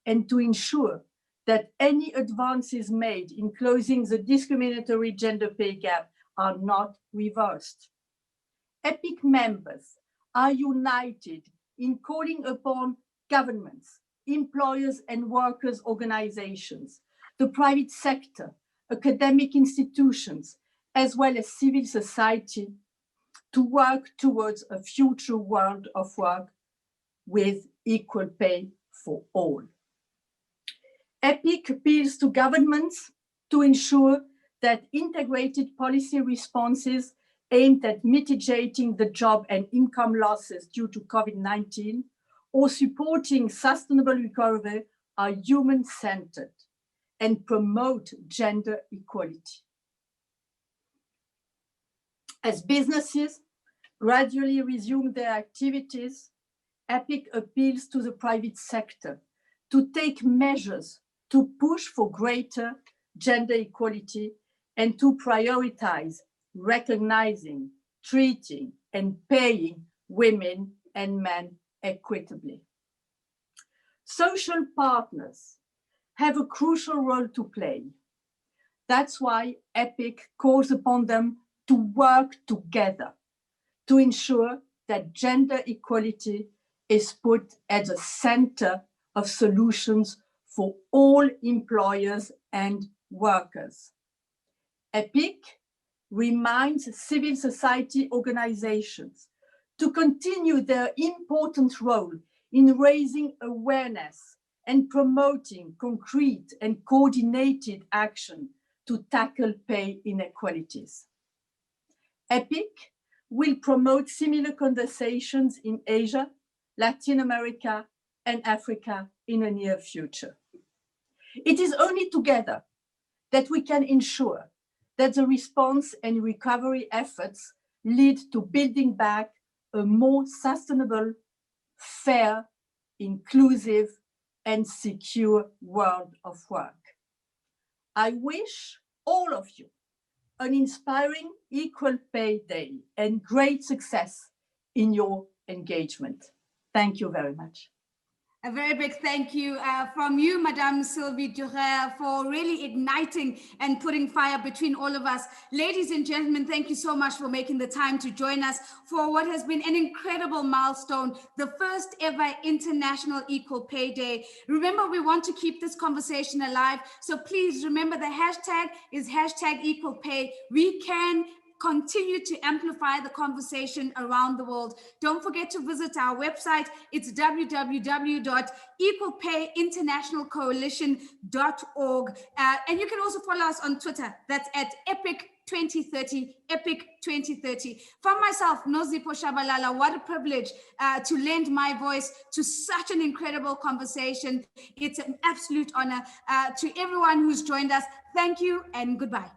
and to ensure that any advances made in closing the discriminatory gender pay gap are not reversed. EPIC members are united in calling upon governments, employers and workers' organizations, the private sector, academic institutions, as well as civil society to work towards a future world of work with equal pay for all. EPIC appeals to governments to ensure that integrated policy responses aimed at mitigating the job and income losses due to COVID-19 or supporting sustainable recovery are human-centered and promote gender equality. As businesses gradually resume their activities, EPIC appeals to the private sector to take measures to push for greater gender equality and to prioritize recognizing, treating, and paying women and men equitably. Social partners have a crucial role to play. That's why EPIC calls upon them to work together to ensure that gender equality is put at the center of solutions for all employers and workers. EPIC reminds civil society organizations to continue their important role in raising awareness and promoting concrete and coordinated action to tackle pay inequalities. EPIC will promote similar conversations in Asia, Latin America, and Africa in the near future. It is only together that we can ensure that the response and recovery efforts lead to building back a more sustainable, fair, inclusive, and secure world of work. I wish all of you an inspiring Equal Pay Day and great success in your engagement. Thank you very much. A very big thank you from you, Madame Sylvie Gurría, for really igniting and putting fire between all of us. Ladies and gentlemen, thank you so much for making the time to join us for what has been an incredible milestone, the first ever International Equal Pay Day. Remember, we want to keep this conversation alive, so please remember the hashtag is #EqualPay. We can continue to amplify the conversation around the world. Don't forget to visit our website. It's www.equalpayinternationalcoalition.org. And you can also follow us on Twitter. That's at EPIC2030, EPIC2030. From myself, Nozipho Tshabalala, what a privilege to lend my voice to such an incredible conversation. It's an absolute honor. To everyone who's joined us, thank you and goodbye.